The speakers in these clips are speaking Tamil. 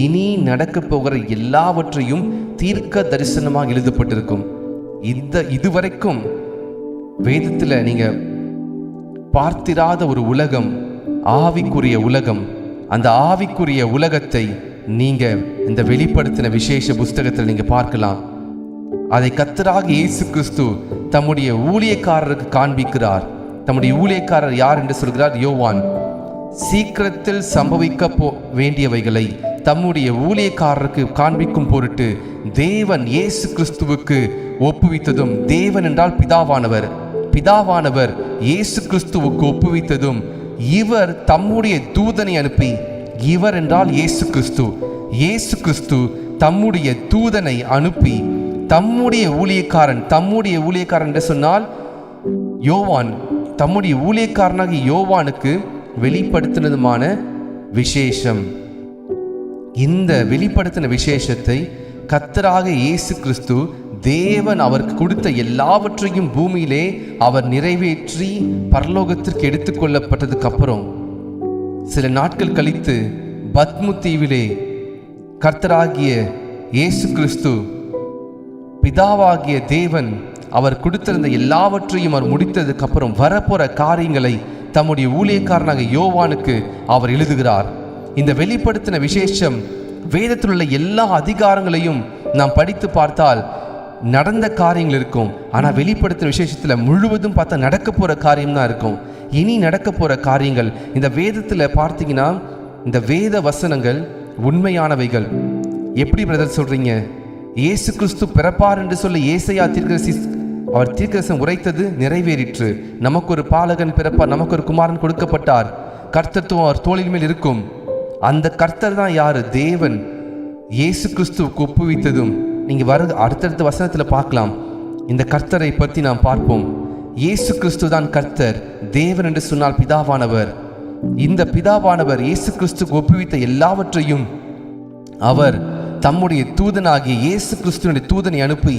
இனி நடக்க போகிற எல்லாவற்றையும் தீர்க்க தரிசனமாக எழுதப்பட்டிருக்கும். இதுவரைக்கும் வேதத்தில் நீங்க பார்த்திராத ஒரு உலகம், ஆவிக்குரிய உலகம். அந்த ஆவிக்குரிய உலகத்தை நீங்க இந்த வெளிப்படுத்தின விசேஷ புஸ்தகத்தில் நீங்க பார்க்கலாம். அதை கர்த்தராகிய இயேசு கிறிஸ்து தம்முடைய ஊழியக்காரருக்கு காண்பிக்கிறார். தம்முடைய ஊழியக்காரர் யார் என்று சொல்கிறார்? யோவான். சீக்கிரத்தில் சம்பவிக்க வேண்டியவைகளை தம்முடைய ஊழியக்காரருக்கு காண்பிக்கும் பொருட்டு தேவன் இயேசு கிறிஸ்துவுக்கு ஒப்புவித்ததும், தேவன் என்றால் பிதாவானவர், பிதாவானவர் இயேசு கிறிஸ்துவுக்கு ஒப்புவித்ததும், இவர் தம்முடைய தூதனை அனுப்பி, இவர் என்றால் இயேசு கிறிஸ்து, இயேசு கிறிஸ்து தம்முடைய தூதனை அனுப்பி தம்முடைய ஊழியக்காரன் என்று சொன்னால் யோவான், தம்முடைய ஊழியக்காரனாகிய யோவானுக்கு வெளிப்படுத்தினதுமான விசேஷம். இந்த வெளிப்படுத்தின விசேஷத்தை கர்த்தராகிய இயேசு கிறிஸ்து தேவன் அவருக்கு கொடுத்த எல்லாவற்றையும் பூமியிலே அவர் நிறைவேற்றி பரலோகத்திற்கு எடுத்துக்கொள்ளப்பட்டதுக்கு அப்புறம் சில நாட்கள் கழித்து பத்மு தீவிலே கர்த்தராகிய இயேசு கிறிஸ்து பிதாவாகிய தேவன் அவர் கொடுத்திருந்த எல்லாவற்றையும் அவர் முடித்ததுக்கு அப்புறம் வரப்போற காரியங்களை தம்முடைய ஊழியக்காரனாக யோவானுக்கு அவர் எழுதுகிறார். இந்த வெளிப்படுத்தின விசேஷம் வேதத்தில் உள்ள எல்லா அதிகாரங்களையும் நாம் படித்து பார்த்தால் நடந்த காரியங்கள் இருக்கும். ஆனால் வெளிப்படுத்தின விசேஷத்தில் முழுவதும் பார்த்தா நடக்க போகிற காரியம் தான் இருக்கும். இனி நடக்க போகிற காரியங்கள் இந்த வேதத்தில் பார்த்தீங்கன்னா, இந்த வேத வசனங்கள் உண்மையானவைகள். எப்படி பிரதர் சொல்றீங்க? இயேசு கிறிஸ்து பிறப்பார் என்று சொல்லி ஏசாயா தீர்க்கதரிசி அவர் தீர்க்கதரிசனம் உரைத்தது நிறைவேறிற்று. நமக்கு ஒரு பாலகன் பிறப்பார், நமக்கு ஒரு குமாரன் கொடுக்கப்பட்டார், கர்த்தத்துவம் அவர் தோளின் மேல் இருக்கும். அந்த கர்த்தர் தான் யாரு? தேவன். இயேசு கிறிஸ்துவுக்கு ஒப்புவித்ததும் நீங்க அடுத்தடுத்த வசனத்தில் பார்க்கலாம். இந்த கர்த்தரை பற்றி நாம் பார்ப்போம். இயேசு கிறிஸ்து தான் கர்த்தர். தேவன் என்று சொன்னால் பிதாவானவர். இந்த பிதாவானவர் இயேசு கிறிஸ்துக்கு ஒப்புவித்த எல்லாவற்றையும் அவர் தம்முடைய தூதனாகிய இயேசு கிறிஸ்துவினுடைய தூதனை அனுப்பி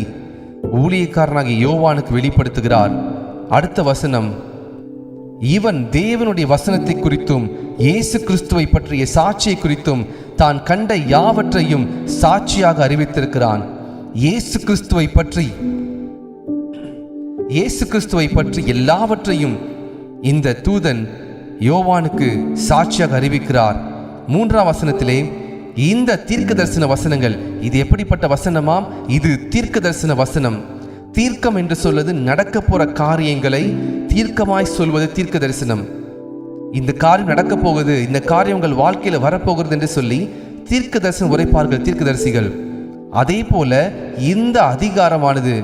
ஊழியக்காரனாகிய யோவானுக்கு வெளிப்படுத்துகிறார். அடுத்த வசனம், இவன் தேவனுடைய வசனத்தை குறித்தும் இயேசு கிறிஸ்துவை பற்றிய சாட்சியை குறித்தும் தான் கண்ட யாவற்றையும் சாட்சியாக அறிவித்திருக்கிறான். இயேசு கிறிஸ்துவை பற்றி எல்லாவற்றையும் இந்த தூதன் யோவானுக்கு சாட்சியாக அறிவிக்கிறார். 3ஆம் வசனத்திலே இந்த தீர்க்க தரிசன வசனங்கள், இது எப்படிப்பட்ட வசனமாம்? இது தீர்க்க தரிசன வசனம். தீர்க்கம் என்று சொல்வது நடக்க போற காரியங்களை தீர்க்கமாய் சொல்வது தீர்க்க தரிசனம். இந்த காரியம் நடக்க போகுது, இந்த காரியம் உங்கள் வாழ்க்கையில வரப்போகிறது என்று சொல்லி தீர்க்க தரிசனம் உரைப்பார்கள் தீர்க்கதரிசிகள். அதே போல இந்த அதிகாரமானது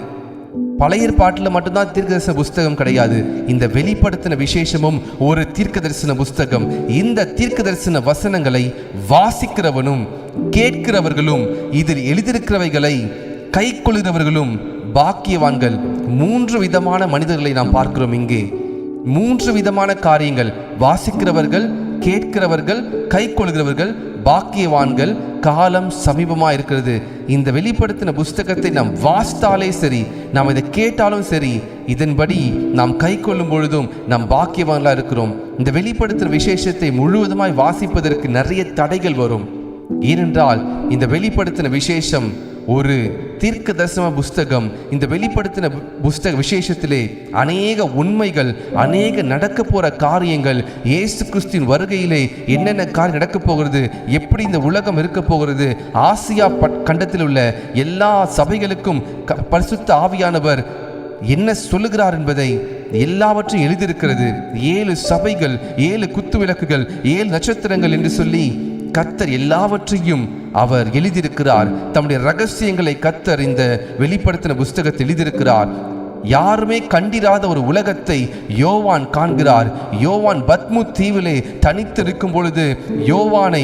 பழைய ஏற்பாட்டில் மட்டும்தான் தீர்க்க தரிசன புஸ்தகம் கிடையாது. இந்த வெளிப்படுத்தின விசேஷமும் ஒரு தீர்க்க தரிசன புஸ்தகம். இந்த தீர்க்க தரிசன வசனங்களை வாசிக்கிறவனும் கேட்கிறவர்களும் இதில் எழுதியிருக்கிறவைகளை கை கொள்கிறவர்களும் பாக்கியவான்கள். 3 விதமான மனிதர்களை நாம் பார்க்கிறோம் இங்கே. 3 விதமான காரியங்கள்: வாசிக்கிறவர்கள், கேட்கிறவர்கள், கை கொள்கிறவர்கள், பாக்கியவான்கள். காலம் சமீபமாக இருக்கிறது. இந்த வெளிப்படுத்தின புஸ்தகத்தை நாம் வாசித்தாலே சரி, நாம் இதை கேட்டாலும் சரி, இதன்படி நாம் கை கொள்ளும் பொழுதும் நாம் பாக்கியவான்களா இருக்கிறோம். இந்த வெளிப்படுத்தின விசேஷத்தை முழுவதுமாய் வாசிப்பதற்கு நிறைய தடைகள் வரும். ஏனென்றால் இந்த வெளிப்படுத்தின விசேஷம் ஒரு தீர்க்க தரிசன புஸ்தகம். இந்த வெளிப்படுத்தின புஸ்தக விசேஷத்திலே அநேக உண்மைகள், அநேக நடக்க போற காரியங்கள், இயேசு கிறிஸ்துவின் வருகையிலே என்னென்ன காரியம் நடக்க போகிறது, எப்படி இந்த உலகம் இருக்க போகிறது, ஆசியா கண்டத்தில் உள்ள எல்லா சபைகளுக்கும் பரிசுத்த ஆவியானவர் என்ன சொல்லுகிறார் என்பதை எல்லாவற்றையும் எழுதியிருக்கிறது. 7 சபைகள், 7 குத்து விளக்குகள், 7 நட்சத்திரங்கள் என்று சொல்லி கர்த்தர் எல்லாவற்றையும் அவர் எழுதியிருக்கிறார். தம்முடைய ரகசியங்களை கர்த்தர் இந்த வெளிப்படுத்தின புஸ்தகத்தில் எழுதியிருக்கிறார். யாருமே கண்டிராத ஒரு உலகத்தை யோவான் காண்கிறார். யோவான் பத்மு தீவிலே தனித்து இருக்கும் பொழுது யோவானை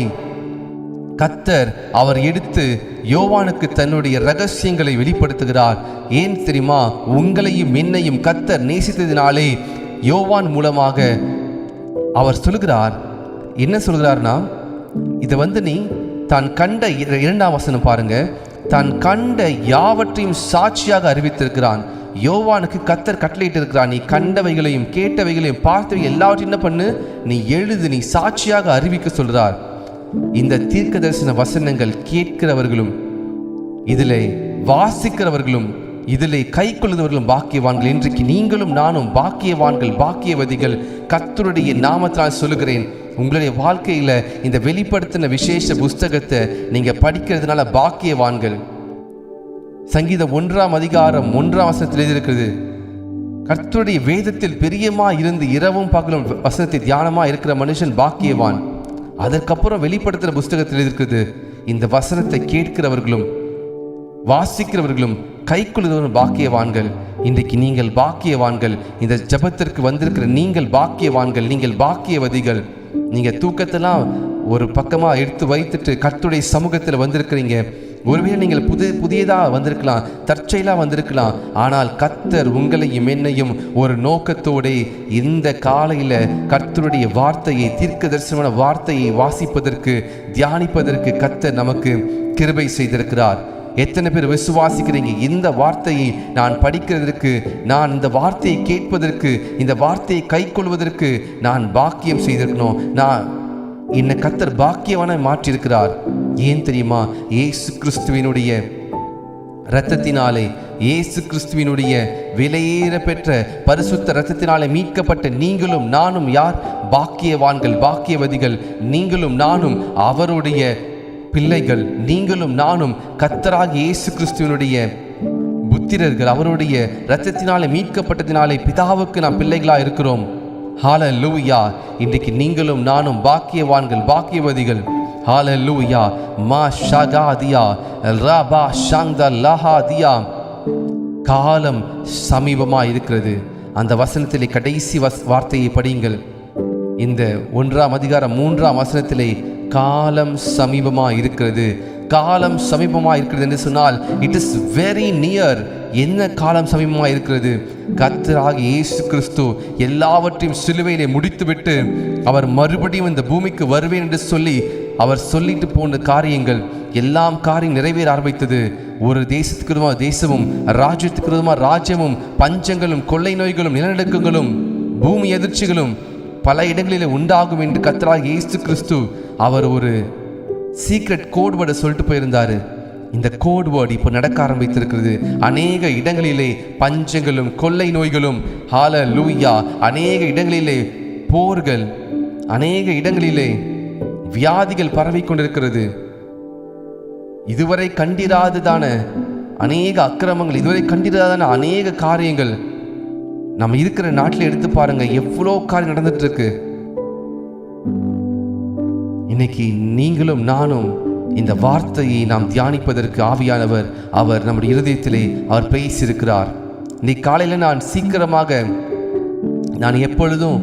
கர்த்தர் அவர் எடுத்து யோவானுக்கு தன்னுடைய ரகசியங்களை வெளிப்படுத்துகிறார். ஏன் தெரியுமா? உங்களையும் என்னையும் கர்த்தர் நேசித்ததினாலே யோவான் மூலமாக அவர் சொல்கிறார். என்ன சொல்கிறார்னா, இதை நீ தான் கண்ட 2ஆம் வசனம் பாருங்க. தான் கண்ட யாவற்றையும் சாட்சியாக அறிவித்திருக்கிறான். யோவானுக்கு கர்த்தர் கட்டளையிட்டு இருக்கிறான், நீ கண்டவைகளையும் கேட்டவைகளையும் பார்த்தவை எல்லாவற்றையும் என்ன பண்ணு, நீ எழுது, நீ சாட்சியாக அறிவிக்க சொல்றார். இந்த தீர்க்க தரிசன வசனங்கள் கேட்கிறவர்களும் இதிலே வாசிக்கிறவர்களும் இதிலே கை கொள்ளுதவர்களும் பாக்கியவான்கள். இன்றைக்கு நீங்களும் நானும் பாக்கியவான்கள், பாக்கியவதிகள். கர்த்தருடைய நாமத்தால் சொல்லுகிறேன், உங்களுடைய வாழ்க்கையில இந்த வெளிப்படுத்தின விசேஷ புஸ்தகத்தை நீங்க படிக்கிறதுனால பாக்கியவான்கள். சங்கீதம் 1ஆம் அதிகாரம் 1ஆம் வசனத்தில் எழுதியிருக்கிறது, கர்த்தருடைய வேதத்தில் பிரியமா இருந்து இரவும் பகலும் வசனத்தை தியானமா இருக்கிற மனுஷன் பாக்கியவான். அதற்கப்புறம் வெளிப்படுத்தின புஸ்தகத்தில் எழுதியிருக்கிறது, இந்த வசனத்தை கேட்கிறவர்களும் வாசிக்கிறவர்களும் கை கொள்ளுதவர்களும் பாக்கியவான்கள். இன்றைக்கு நீங்கள் பாக்கியவான்கள். இந்த ஜபத்திற்கு வந்திருக்கிற நீங்கள் பாக்கியவான்கள், நீங்கள் பாக்கியவதிகள். நீங்கள் தூக்கத்தெல்லாம் ஒரு பக்கமாக எடுத்து வைத்துட்டு கர்த்தருடைய சமூகத்தில் வந்திருக்கிறீங்க. ஒருவேளை நீங்கள் புதியதாக வந்திருக்கலாம், தற்செயலாக வந்திருக்கலாம். ஆனால் கர்த்தர் உங்களையும் என்னையும் ஒரு நோக்கத்தோடு இந்த காலையில் கர்த்தருடைய வார்த்தையை, தீர்க்க தரிசனமான வார்த்தையை வாசிப்பதற்கு, தியானிப்பதற்கு கர்த்தர் நமக்கு கிருபை செய்திருக்கிறார். எத்தனை பேர் விசுவாசிக்கிறீங்க? இந்த வார்த்தையை நான் படிக்கிறதற்கு, நான் இந்த வார்த்தையை கேட்பதற்கு, இந்த வார்த்தையை கை கொள்வதற்கு நான் பாக்கியம் செய்திருக்கணும். நான் என்னை கர்த்தர் பாக்கியவான மாற்றியிருக்கிறார். ஏன் தெரியுமா? இயேசு கிறிஸ்துவினுடைய இரத்தத்தினாலே, இயேசு கிறிஸ்துவினுடைய விலையேற பெற்ற பரிசுத்த இரத்தத்தினாலே மீட்கப்பட்ட நீங்களும் நானும் யார்? பாக்கியவான்கள், பாக்கியவதிகள். நீங்களும் நானும் அவருடைய பிள்ளைகள். நீங்களும் நானும் கர்த்தராகிய இயேசு கிறிஸ்துவினுடைய புத்திரர்கள். அவருடைய இரத்தத்தினாலே மீட்கப்பட்டதினாலே பிதாவுக்கு நாம் பிள்ளைகளா இருக்கிறோம். ஹல்லேலூயா. இன்றைக்கு நீங்களும் நானும் பாக்கியவான்கள், பாக்கியவதிகள். ஹல்லேலூயா. மா ஷகாதியா ரபா ஷாங்த லஹாதியா. காலம் சமீபமாக இருக்கிறது. அந்த வசனத்திலே கடைசி வார்த்தையை படியுங்கள். இந்த 1ஆம் அதிகாரம் 3ஆம் வசனத்திலே காலம் சமீபமாக இருக்கிறது. காலம் சமீபமாக இருக்கிறது என்று சொன்னால் இட் இஸ் வெரி நியர். என்ன காலம் சமீபமாக இருக்கிறது? கர்த்தராகிய இயேசு கிறிஸ்து எல்லாவற்றையும் சிலுவையிலே முடித்துவிட்டு அவர் மறுபடியும் இந்த பூமிக்கு வருவேன் என்று சொல்லி அவர் சொல்லிட்டு போன காரியங்கள் எல்லாம் காரியம் நிறைவேற ஆரம்பித்தது. ஒரு தேசத்துக்கு விரோதமாக தேசமும், ராஜ்யத்துக்கு விரோதமாக ராஜ்யமும், பஞ்சங்களும், கொள்ளை நோய்களும், நிலநடுக்கங்களும், பூமி எதிர்ச்சிகளும் பல இடங்களில் உண்டாகும் என்று கர்த்தராகிய இயேசு கிறிஸ்து அவர் ஒரு சீக்ரெட் கோட் வேர்டை சொல்லிட்டு போயிருந்தாரு. இந்த கோட் வேர்டு இப்போ நடக்க ஆரம்பித்திருக்கிறது. அநேக இடங்களிலே பஞ்சங்களும் கொள்ளை நோய்களும், ஹல்லேலூயா, அநேக இடங்களிலே போர்கள், அநேக இடங்களிலே வியாதிகள் பரவி கொண்டிருக்கிறது. இதுவரை கண்டிராததான அநேக அக்கிரமங்கள், இதுவரை கண்டிராதான அநேக காரியங்கள் நம்ம இருக்கிற நாட்டில் எடுத்து பாருங்க, எவ்வளோ காரியம் நடந்துட்டு இருக்கு. இன்னைக்கு நீங்களும் நானும் இந்த வார்த்தையை நாம் தியானிப்பதற்கு ஆவியானவர் அவர் நம்முடைய இருதயத்திலே அவர் பேசியிருக்கிறார். இன்னைக்கு காலையில் நான் சீக்கிரமாக, நான் எப்பொழுதும்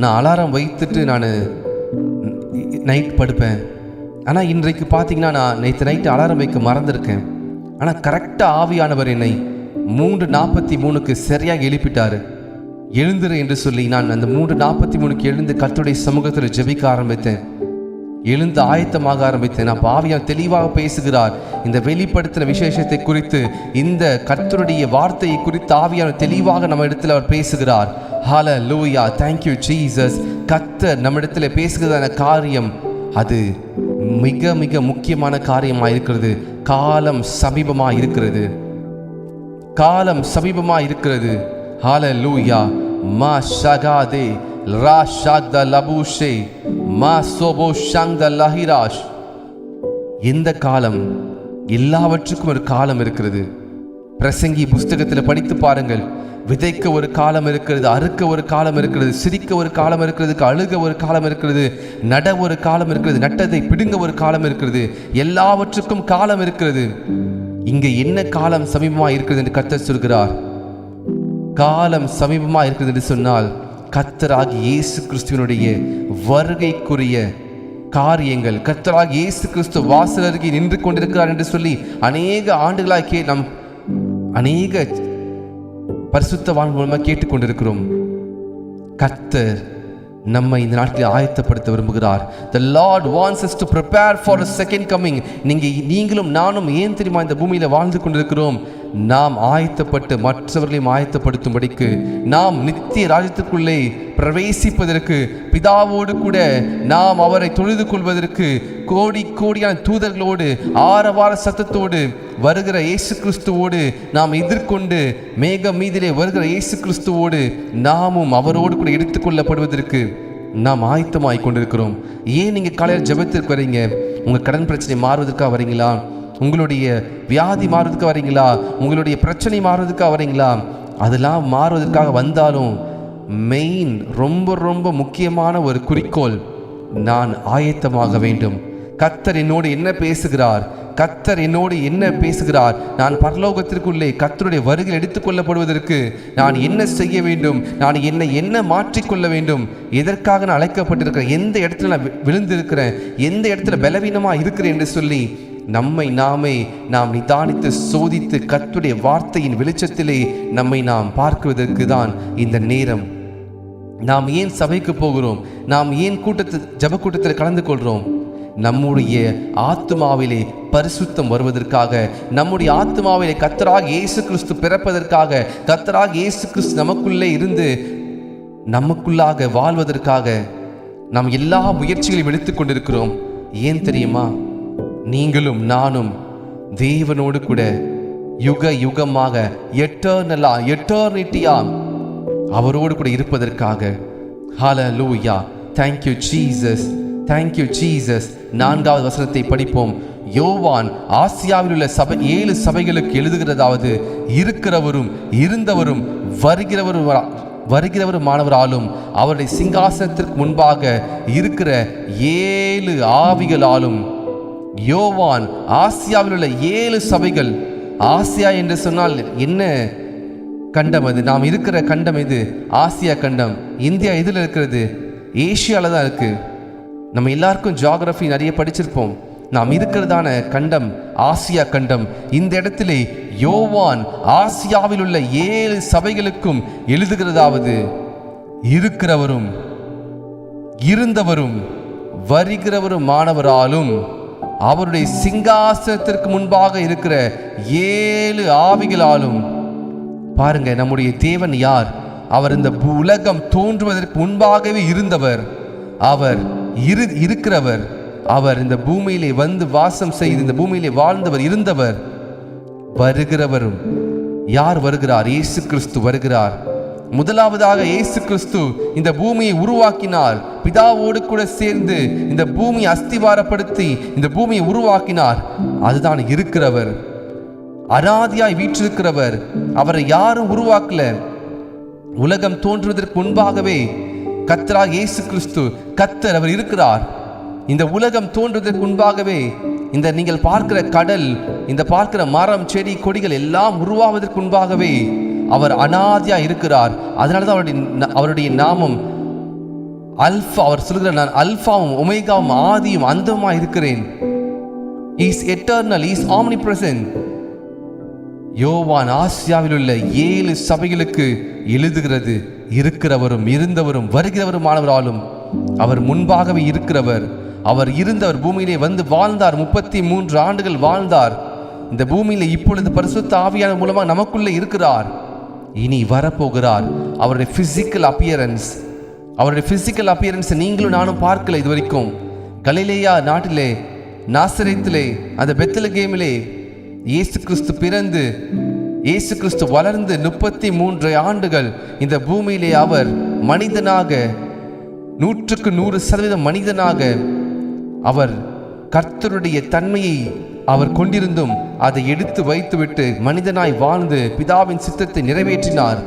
நான் அலாரம் வைத்துட்டு நான் நைட் படுப்பேன். ஆனால் இன்றைக்கு பார்த்தீங்கன்னா நான் நேற்று நைட்டு அலாரம் வைக்க மறந்துருக்கேன். ஆனால் கரெக்டாக ஆவியானவர் என்னை 3:43 சரியாக எழுப்பிட்டாரு. எழுந்துரு என்று சொல்லி நான் அந்த 3:43 எழுந்து கர்த்தருடைய சமூகத்தில் ஜெபிக்க ஆரம்பித்தேன். எழுந்து ஆயத்தமாக ஆரம்பித்தேன். அப்போ ஆவியானவர் தெளிவாக பேசுகிறார். இந்த வெளிப்படுத்தின விசேஷத்தை குறித்து, இந்த கர்த்தருடைய வார்த்தையை குறித்து ஆவியானவர் தெளிவாக நம்ம இடத்துல அவர் பேசுகிறார். ஹல்லேலூயா, தேங்க்யூ ஜீசஸ். கர்த்தர் நம்ம இடத்துல பேசுகிறதான காரியம் அது மிக மிக முக்கியமான காரியமாக இருக்கிறது. காலம் சமீபமாக இருக்கிறது. காலம் சமீபமாக இருக்கிறது. ஹல்லேலூயா. மா ஷகாதே ரா ஷாக்த லபூஷே மா சோபோ ஷாங்த லஹிராஷ். எந்த காலம்? எல்லாவற்றுக்கும் ஒரு காலம் இருக்கிறது. பிரசங்கி புஸ்தகத்தில் படித்து பாருங்கள். விதைக்க ஒரு காலம் இருக்கிறது, அறுக்க ஒரு காலம் இருக்கிறது, சிரிக்க ஒரு காலம் இருக்கிறது, அழுக ஒரு காலம் இருக்கிறது, நட ஒரு காலம் இருக்கிறது, நட்டதை பிடுங்க ஒரு காலம் இருக்கிறது. எல்லாவற்றுக்கும் காலம் இருக்கிறது. இங்கே என்ன காலம் சமீபமாக இருக்கிறது என்று கர்த்தர் சொல்கிறார். காலம் சமீபமாக இருக்கிறது என்று சொன்னால் கர்த்தராகிய இயேசு கிறிஸ்துவினுடைய வருகைக்குரிய காரியங்கள், கர்த்தராகிய இயேசு கிறிஸ்து வாசல் அருகே நின்று கொண்டிருக்கிறார் என்று சொல்லி அநேக ஆண்டுகளாக நாம் அநேக பரிசுத்தவான் மூலமாக கேட்டுக்கொண்டிருக்கிறோம். கர்த்தர் நம்மை இந்த நாட்டில் ஆயத்தப்படுத்த விரும்புகிறார். The Lord wants us to prepare for a second coming. நீங்களும் நானும் ஏன் தெரியுமா இந்த பூமியில் வாழ்ந்து கொண்டிருக்கிறோம்? நாம் ஆயத்தப்பட்டு மற்றவர்களையும் ஆயத்தப்படுத்தும்படிக்கு நாம் நித்திய ராஜ்யத்திற்குள்ளே பிரவேசிப்பதற்கு, பிதாவோடு கூட நாம் அவரை தொழுது கொள்வதற்கு, கோடி கோடியான தூதர்களோடு ஆரவார சத்தத்தோடு வருகிற இயேசு கிறிஸ்துவோடு நாம் எதிர்கொண்டு மேகம் மீதிலே வருகிற இயேசு கிறிஸ்துவோடு நாமும் அவரோடு கூட எடுத்துக்கொள்ளப்படுவதற்கு நாம் ஆயத்தமாய் கொண்டிருக்கிறோம். ஏன் நீங்கள் காலையில் ஜெபத்திற்கு வரீங்க? உங்கள் கடன் பிரச்சனை மாறுவதற்காக வரீங்களா? உங்களுடைய வியாதி மாறுவதற்காக வரீங்களா? உங்களுடைய பிரச்சனை மாறுவதற்காக வரீங்களா? அதெல்லாம் மாறுவதற்காக வந்தாலும் மெயின் ரொம்ப முக்கியமான ஒரு குறிக்கோள், நான் ஆயத்தமாக வேண்டும். கர்த்தர் என்னோடு என்ன பேசுகிறார்? கர்த்தர் என்னோடு என்ன பேசுகிறார்? நான் பரலோகத்திற்குள்ளே கர்த்தருடைய வருகையில் எடுத்துக்கொள்ளப்படுவதற்கு நான் என்ன செய்ய வேண்டும்? நான் என்ன மாற்றிக்கொள்ள வேண்டும்? எதற்காக நான் அழைக்கப்பட்டிருக்கிறேன்? எந்த இடத்துல நான் விழுந்திருக்கிறேன்? எந்த இடத்துல பலவீனமாக இருக்கிறேன் என்று சொல்லி நம்மை நாம் நிதானித்து சோதித்து கர்த்தருடைய வார்த்தையின் வெளிச்சத்திலே நம்மை நாம் பார்க்குவதற்கு தான் இந்த நேரம். நாம் ஏன் சபைக்கு போகிறோம்? நாம் ஏன் ஜெப கூட்டத்தில் கலந்து கொள்கிறோம்? நம்முடைய ஆத்மாவிலே பரிசுத்தம் வருவதற்காக, நம்முடைய ஆத்மாவிலே கர்த்தராகிய இயேசு கிறிஸ்து பிறப்பதற்காக, கர்த்தராகிய இயேசு கிறிஸ்து நமக்குள்ளே இருந்து நமக்குள்ளாக வாழ்வதற்காக நாம் எல்லா முயற்சிகளையும் எடுத்துக் கொண்டிருக்கிறோம். ஏன் தெரியுமா? நீங்களும் நானும் தேவனோடு கூட யுக யுகமாக எட்டர்னிட்டியா அவரோடு கூட இருப்பதற்காக. ஹல்லேலூயா. Thank you Jesus. Thank you Jesus. 4வது வசனத்தை படிப்போம். யோவான் ஆசியாவில் உள்ள 7 சபைகளுக்கு எழுதுகிறதாவது, இருக்கிறவரும் இருந்தவரும் வருகிறவருமானவராலும் அவருடைய சிங்காசனத்திற்கு முன்பாக இருக்கிற 7 ஆவிகளாலும். யோவான் ஆசியாவில் உள்ள 7 சபைகள். ஆசியா என்று சொன்னால் என்ன கண்டம்? அது நாம் இருக்கிற கண்டம் இது ஆசியா கண்டம். இந்தியா எதில் இருக்கிறது? ஏசியாவில் தான் இருக்கு. நம்ம எல்லாருக்கும் ஜியாகிரபி நிறைய படிச்சிருப்போம். நாம் இருக்கிறதான கண்டம் ஆசியா கண்டம். இந்த இடத்திலே யோவான் ஆசியாவில் உள்ள 7 சபைகளுக்கும் எழுதுகிறதாவது, இருக்கிறவரும் இருந்தவரும் வருகிறவருமானவராலும் அவருடைய சிங்காசனத்திற்கு முன்பாக இருக்கிற 7 ஆவிகளாலும். பாருங்க, நம்முடைய தேவன் யார்? அவர் இந்த உலகம் தோன்றுவதற்கு முன்பாகவே இருந்தவர். அவர் இருக்கிறவர். அவர் இந்த பூமியிலே வந்து வாசம் செய்து இந்த பூமியிலே வாழ்ந்தவர், இருந்தவர். வருகிறவரும். யார் வருகிறார்? இயேசு கிறிஸ்து வருகிறார். முதலாவதாக இயேசு கிறிஸ்து இந்த பூமியை உருவாக்கினார். பிதாவோடு கூட சேர்ந்து இந்த பூமியை அஸ்திவாரப்படுத்தி இந்த பூமியை உருவாக்கினார். அதுதான் இருக்கிறவர், அனாதியாய் வீற்றிருக்கிறவர். அவரை யாரும் உருவாக்கல. உலகம் தோன்றுவதற்கு முன்பாகவே கர்த்தராகிய இயேசு கிறிஸ்து கர்த்தர், அவர் இருக்கிறார். இந்த உலகம் தோன்றுவதற்கு முன்பாகவே இந்த நீங்கள் பார்க்கிற கடல், இந்த பார்க்கிற மரம், செடி, கொடிகள் எல்லாம் உருவாவதற்கு முன்பாகவே அவர் அனாதியா இருக்கிறார். அதனாலதான் அவருடைய நாமம் அல்ஃபா. அவர் சொல்கிறார், நான் அல்ஃபாவும் ஒமேகாவும் ஆதியும் அந்தமா இருக்கிறேன். Is eternal, is omnipresent. யோவான் ஆசியாவில் உள்ள 7 சபைகளுக்கு எழுதுகிறது, இருக்கிறவரும் இருந்தவரும் வருகிறவருமானவராலும். அவர் முன்பாகவே இருக்கிறவர். அவர் இருந்தவர், பூமியிலே வந்து வாழ்ந்தார். 33 ஆண்டுகள் வாழ்ந்தார். இந்த பூமியில இப்பொழுது பரிசுத்த ஆவியான மூலமாக நமக்குள்ளே இருக்கிறார். இனி வரப்போகிறார். அவருடைய பிசிக்கல் அப்பியரன்ஸ், அவருடைய பிசிக்கல் அப்பியரன்ஸ் நீங்களும் நானும் பார்க்கல இதுவரைக்கும். கலிலேயா நாட்டிலே, நாசரேத்திலே, அந்த பெத்லகேமிலே இயேசு கிறிஸ்து பிறந்து இயேசு கிறிஸ்து வளர்ந்து 33 ஆண்டுகள் இந்த பூமியிலே அவர் மனிதனாக, 100% மனிதனாக, அவர் கர்த்தருடைய தன்மையை அவர் கொண்டிருந்தும் அதை எடுத்து வைத்துவிட்டு மனிதனாய் வாழ்ந்து பிதாவின் சித்தத்தை நிறைவேற்றினார்.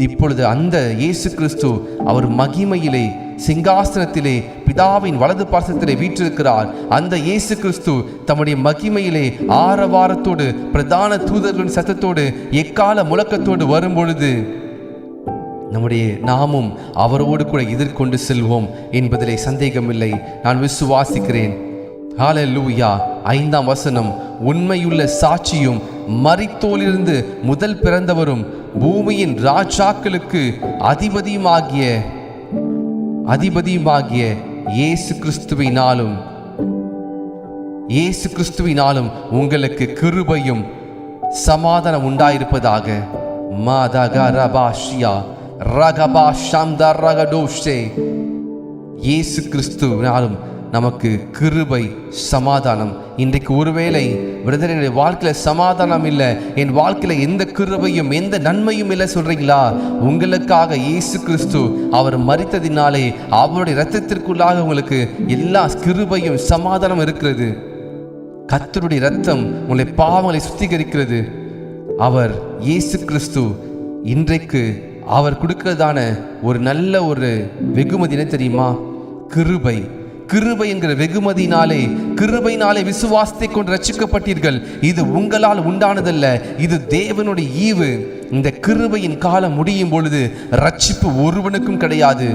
இப்பொழுது அந்த இயேசு கிறிஸ்து அவர் மகிமையிலே சிங்காசனத்திலே பிதாவின் வலது பார்சத்திலே வீற்றிருக்கிறார். அந்த இயேசு கிறிஸ்து தம்முடைய மகிமையிலே ஆரவாரத்தோடு பிரதான தூதர்களின் சத்தத்தோடு எக்கால முழக்கத்தோடு வரும்பொழுது நம்முடைய நாமும் அவரோடு கூட எதிர்கொண்டு செல்வோம் என்பதிலே சந்தேகமில்லை. நான் விசுவாசிக்கிறேன். ஹல்லேலூயா. 5ஆம் வசனம், உண்மையுள்ள சாட்சியும் மரித்தோரிலிருந்து முதல் பிறந்தவரும் பூமியின் ராஜாக்களுக்கு அதிபதியுமாகிய இயேசு கிறிஸ்துவினாலும் உங்களுக்கு கிருபையும் சமாதானம் உண்டாயிருப்பதாக. மாதகரபாஷியா ரகபா ஷாம்தா ரகடோஷே. இயேசு கிறிஸ்துவினாலும் நமக்கு கிருபை, சமாதானம். இன்றைக்கு ஒருவேளை பிரதர் என்னுடைய வாழ்க்கையில் சமாதானம் இல்லை, என் வாழ்க்கையில் எந்த கிருபையும் எந்த நன்மையும் இல்லை சொல்றீங்களா? உங்களுக்காக இயேசு கிறிஸ்து அவர் மரித்ததினாலே அவருடைய இரத்தத்திற்குள்ளாக உங்களுக்கு எல்லா கிருபையும் சமாதானம் இருக்கிறது. கர்த்தருடைய இரத்தம் உங்களுடைய பாவங்களை சுத்திகரிக்கிறது. அவர் இயேசு கிறிஸ்து இன்றைக்கு அவர் கொடுக்கிறதான ஒரு நல்ல ஒரு வெகுமதி என்ன தெரியுமா? கிருபை. கிருபை என்கிற வெகுமதினாலே, கிருபையினாலே விசுவாசத்தை கொண்டு ரட்சிக்கப்பட்டீர்கள். இது உங்களால் உண்டானதல்ல, இது தேவனுடைய ஈவு. இந்த கிருபையின் காலம் முடியும் பொழுது ரட்சிப்பு ஒருவனுக்கும் கிடையாது.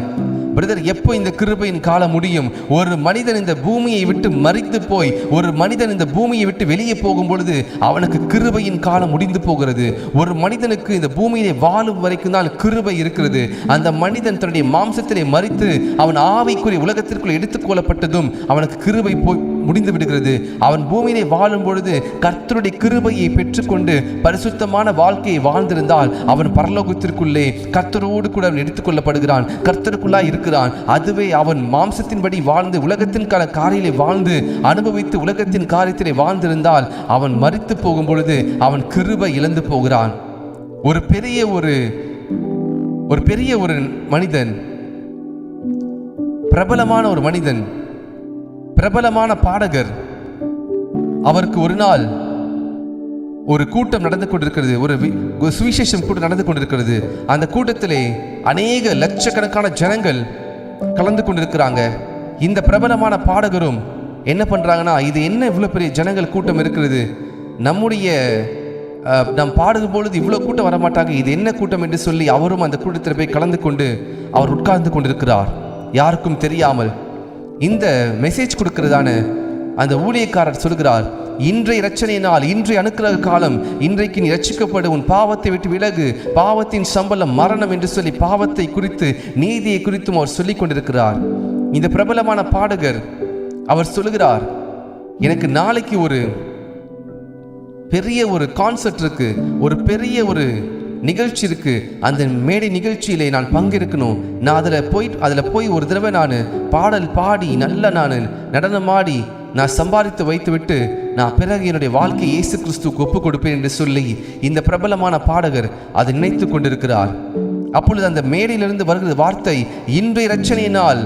பிரதர், எப்போ இந்த கிருபையின் காலம் முடியும்? ஒரு மனிதன் இந்த பூமியை விட்டு மரித்து போய், ஒரு மனிதன் இந்த பூமியை விட்டு வெளியே போகும் பொழுது அவனுக்கு கிருபையின் காலம் முடிந்து போகிறது. ஒரு மனிதனுக்கு இந்த பூமியிலே வாழும் வரைக்கும் தான் கிருபை இருக்கிறது. அந்த மனிதன் தன்னுடைய மாம்சத்திலே மரித்து அவன் ஆவிக்குரிய உலகத்திற்குள் எடுத்துக்கொள்ளப்பட்டதும் அவனுக்கு கிருபை போய் முடிந்து விடுகிறது. அவன் பூமியிலே வாழும் பொழுது கர்த்தருடைய கிருபையை பெற்றுக்கொண்டு பரிசுத்தமான வாழ்க்கையை வாழ்ந்திருந்தால் அவன் பரலோகத்திற்குள்ளே கர்த்தரோடு கூட அவன் எடுத்துக்கொள்ளப்படுகிறான், கர்த்தருக்குள்ளாய் இருக்கிறான். அதுவே அவன் மாம்சத்தின்படி வாழ்ந்து உலகத்தின் காரியத்திலே வாழ்ந்து அனுபவித்து உலகத்தின் காரியத்திலே வாழ்ந்திருந்தால் அவன் மரித்து போகும் பொழுது அவன் கிருபை இழந்து போகிறான். ஒரு பெரிய ஒரு மனிதன், பிரபலமான ஒரு மனிதன், பிரபலமான பாடகர், அவருக்கு ஒரு நாள் ஒரு கூட்டம் நடந்து கொண்டிருக்கிறது, ஒரு சுவிசேஷம் கூட்டம் நடந்து கொண்டிருக்கிறது. அந்த கூட்டத்திலே அநேக லட்சக்கணக்கான ஜனங்கள் கலந்து கொண்டிருக்கிறாங்க. இந்த பிரபலமான பாடகரும் என்ன பண்றாங்கன்னா, இது என்ன இவ்வளவு பெரிய ஜனங்கள் கூட்டம் இருக்கிறது, நாம் பாடும் பொழுது இவ்வளவு கூட்டம் வரமாட்டாங்க, இது என்ன கூட்டம் என்று சொல்லி அவரும் அந்த கூட்டத்தில் போய் கலந்து கொண்டு அவர் உட்கார்ந்து கொண்டிருக்கிறார், யாருக்கும் தெரியாமல். இந்த மெசேஜ் கொடுக்கிறதான அந்த ஊழியக்காரர் சொல்கிறார், இன்றைய இரட்சணையினால், இன்றைய அனுக்கிரக காலம், இன்றைக்கு நீ ரட்சிக்கப்படு, உன் பாவத்தை விட்டு விலகு, பாவத்தின் சம்பளம் மரணம் என்று சொல்லி பாவத்தை குறித்து நீதியை குறித்தும் அவர் சொல்லிக் கொண்டிருக்கிறார். இந்த பிரபலமான பாடகர் அவர் சொல்லுகிறார், எனக்கு நாளைக்கு ஒரு பெரிய ஒரு கான்சர்ட் இருக்கு, ஒரு பெரிய ஒரு நிகழ்ச்சி இருக்கு, அந்த மேடை நிகழ்ச்சியிலே நான் பங்கெடுக்கணும். நான் அதில் போய் ஒரு தடவை நான் பாடல் பாடி நல்ல நான் நடனமாடி நான் சம்பாதித்து வைத்து விட்டு நான் பிறகு என்னுடைய வாழ்க்கையை இயேசு கிறிஸ்துவுக்கு ஒப்புக் கொடுப்பேன் என்று சொல்லி இந்த பிரபலமான பாடகர் அதை நினைத்து கொண்டிருக்கிறார். அப்பொழுது அந்த மேடையிலிருந்து வருகிற வார்த்தை, இன்றைய இரட்சணையினால்,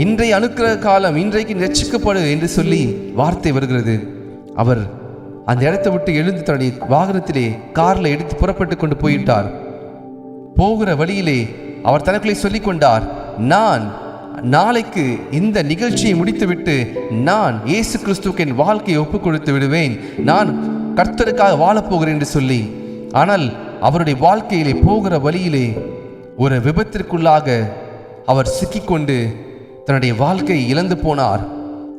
இன்றைய அனுக்கிரக காலம், இன்றைக்கு ரட்சிக்கப்படு என்று சொல்லி வார்த்தை வருகிறது. அவர் அந்த இடத்தை விட்டு எழுந்து தன்னுடைய வாகனத்திலே காரில் எடுத்து புறப்பட்டு கொண்டு போயிட்டார். போகிற வழியிலே அவர் தனக்குள்ளே சொல்லிக் கொண்டார், நான் நாளைக்கு இந்த நிகழ்ச்சியை முடித்துவிட்டு நான் இயேசு கிறிஸ்துவுக்கு என் வாழ்க்கையை ஒப்புக் கொடுத்து விடுவேன், நான் கர்த்தருக்காக வாழப்போகிறேன் என்று சொல்லி. ஆனால் அவருடைய வாழ்க்கையிலே போகிற வழியிலே ஒரு விபத்திற்குள்ளாக அவர் சிக்கிக்கொண்டு தன்னுடைய வாழ்க்கையை இழந்து போனார்.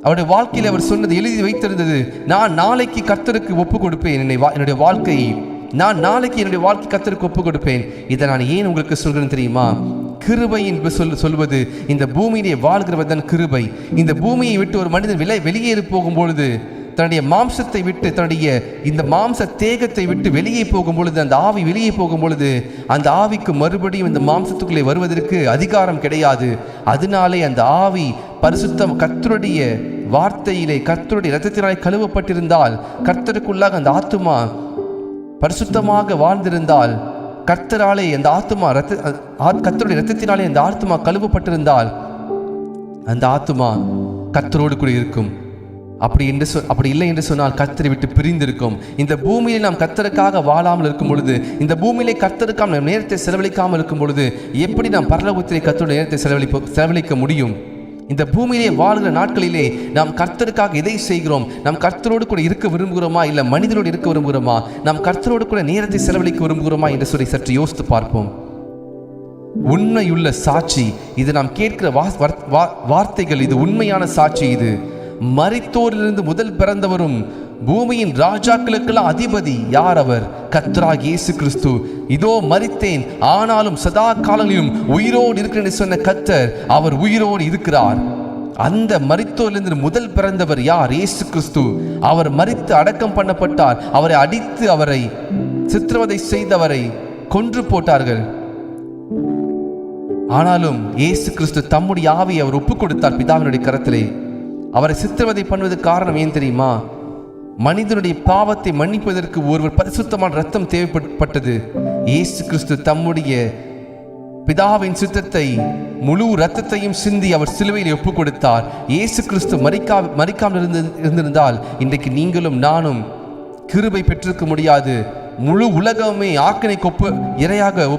அவருடைய வாழ்க்கையில் அவர் சொன்னது எழுதி வைத்திருந்தது, நான் நாளைக்கு கர்த்தருக்கு ஒப்புக் கொடுப்பேன் என்னுடைய வாழ்க்கையை, நான் நாளைக்கு என்னுடைய வாழ்க்கை கர்த்தருக்கு ஒப்புக் கொடுப்பேன். இதை நான் ஏன் உங்களுக்கு சொல்கிறேன்னு தெரியுமா? கிருபை என்று சொல்வது இந்த பூமியிலே வாழ்கிறவர்தான் கிருபை. இந்த பூமியை விட்டு ஒரு மனிதன் வெளியேறி போகும் பொழுது, தன்னுடைய மாம்சத்தை விட்டு, தன்னுடைய இந்த மாம்ச தேகத்தை விட்டு வெளியே போகும் பொழுது, அந்த ஆவி வெளியே போகும் பொழுது அந்த ஆவிக்கு மறுபடியும் இந்த மாம்சத்துக்குள்ளே வருவதற்கு அதிகாரம் கிடையாது. அதனாலே அந்த ஆவி பரிசுத்தம் கர்த்தருடைய வார்த்தையிலே, கர்த்தருடைய இரத்தத்தினாலே கழுவப்பட்டிருந்தால், கர்த்தருக்குள்ளாக அந்த ஆத்துமா பரிசுத்தமாக வாழ்ந்திருந்தால், கர்த்தராலே அந்த ஆத்துமா கர்த்தருடைய இரத்தத்தினாலே அந்த ஆத்துமா கழுவப்பட்டிருந்தால் அந்த ஆத்துமா கர்த்தரோடு கூட இருக்கும். அப்படி இல்லை என்று சொன்னால் கர்த்தரை விட்டு பிரிந்திருக்கும். இந்த பூமியிலே நாம் கர்த்தருக்காக வாழாமல் இருக்கும் பொழுது, இந்த பூமியிலே கர்த்தருக்காக நாம் நேரத்தை செலவழிக்காமல் இருக்கும் பொழுது எப்படி நாம் பரலோகத்திலே கர்த்தருடைய நேரத்தை செலவழிக்க முடியும்? இந்த பூமியிலே வாழ்கிற நாட்களிலே நாம் கர்த்தருக்காக எதை செய்கிறோம்? நாம் கர்த்தரோடு கூட இருக்க விரும்புகிறோமா, இல்லை மனிதனோடு இருக்க விரும்புகிறோமா? நாம் கர்த்தரோடு கூட நேரத்தை செலவழிக்க விரும்புகிறோமா என்று சொல்லி சற்று யோசித்து பார்ப்போம். உண்மையுள்ள சாட்சி இது. நாம் கேட்கிற வார்த்தைகள் இது உண்மையான சாட்சி. இது மரித்தோரிலிருந்து முதல் பிறந்தவரும் பூமியின் ராஜாக்களுக்கெல்லாம் அதிபதி யார்? அவர் கர்த்தராகிய இயேசு கிறிஸ்து. இதோ மரித்தேன், ஆனாலும் சதா காலங்களிலும் உயிரோடு இருக்கிறேன் சொன்ன கர்த்தர், அவர் உயிரோடு இருக்கிறார். அந்த மரித்தோரிலிருந்து முதல் பிறந்தவர் யார்? இயேசு கிறிஸ்து. அவர் மரித்து அடக்கம் பண்ணப்பட்டார். அவரை அடித்து அவரை சித்திரவதை செய்தவரை கொன்று போட்டார்கள். ஆனாலும் இயேசு கிறிஸ்து தம்முடைய ஆவியை அவர் ஒப்புக் கொடுத்தார் பிதாவினுடைய கரத்திலே. அவரை சித்திரவதை பண்ணுவதற்கு காரணம் ஏன் தெரியுமா? மனிதனுடைய பாவத்தை மன்னிப்பதற்கு ஒருவர் பரிசுத்தமான ரத்தம் தேவைப்பட்டது. இயேசு கிறிஸ்து தம்முடைய பிதாவின் சித்தத்தை முழு ரத்தத்தையும் சிந்தி அவர் சிலுவையில் ஒப்புக் கொடுத்தார். இயேசு கிறிஸ்து மரிக்காமல் இருந்திருந்தால் இன்றைக்கு நீங்களும் நானும் கிருபை பெற்றிருக்க முடியாது. முழு உலகமே ஆக்கினைக்கு இரையாக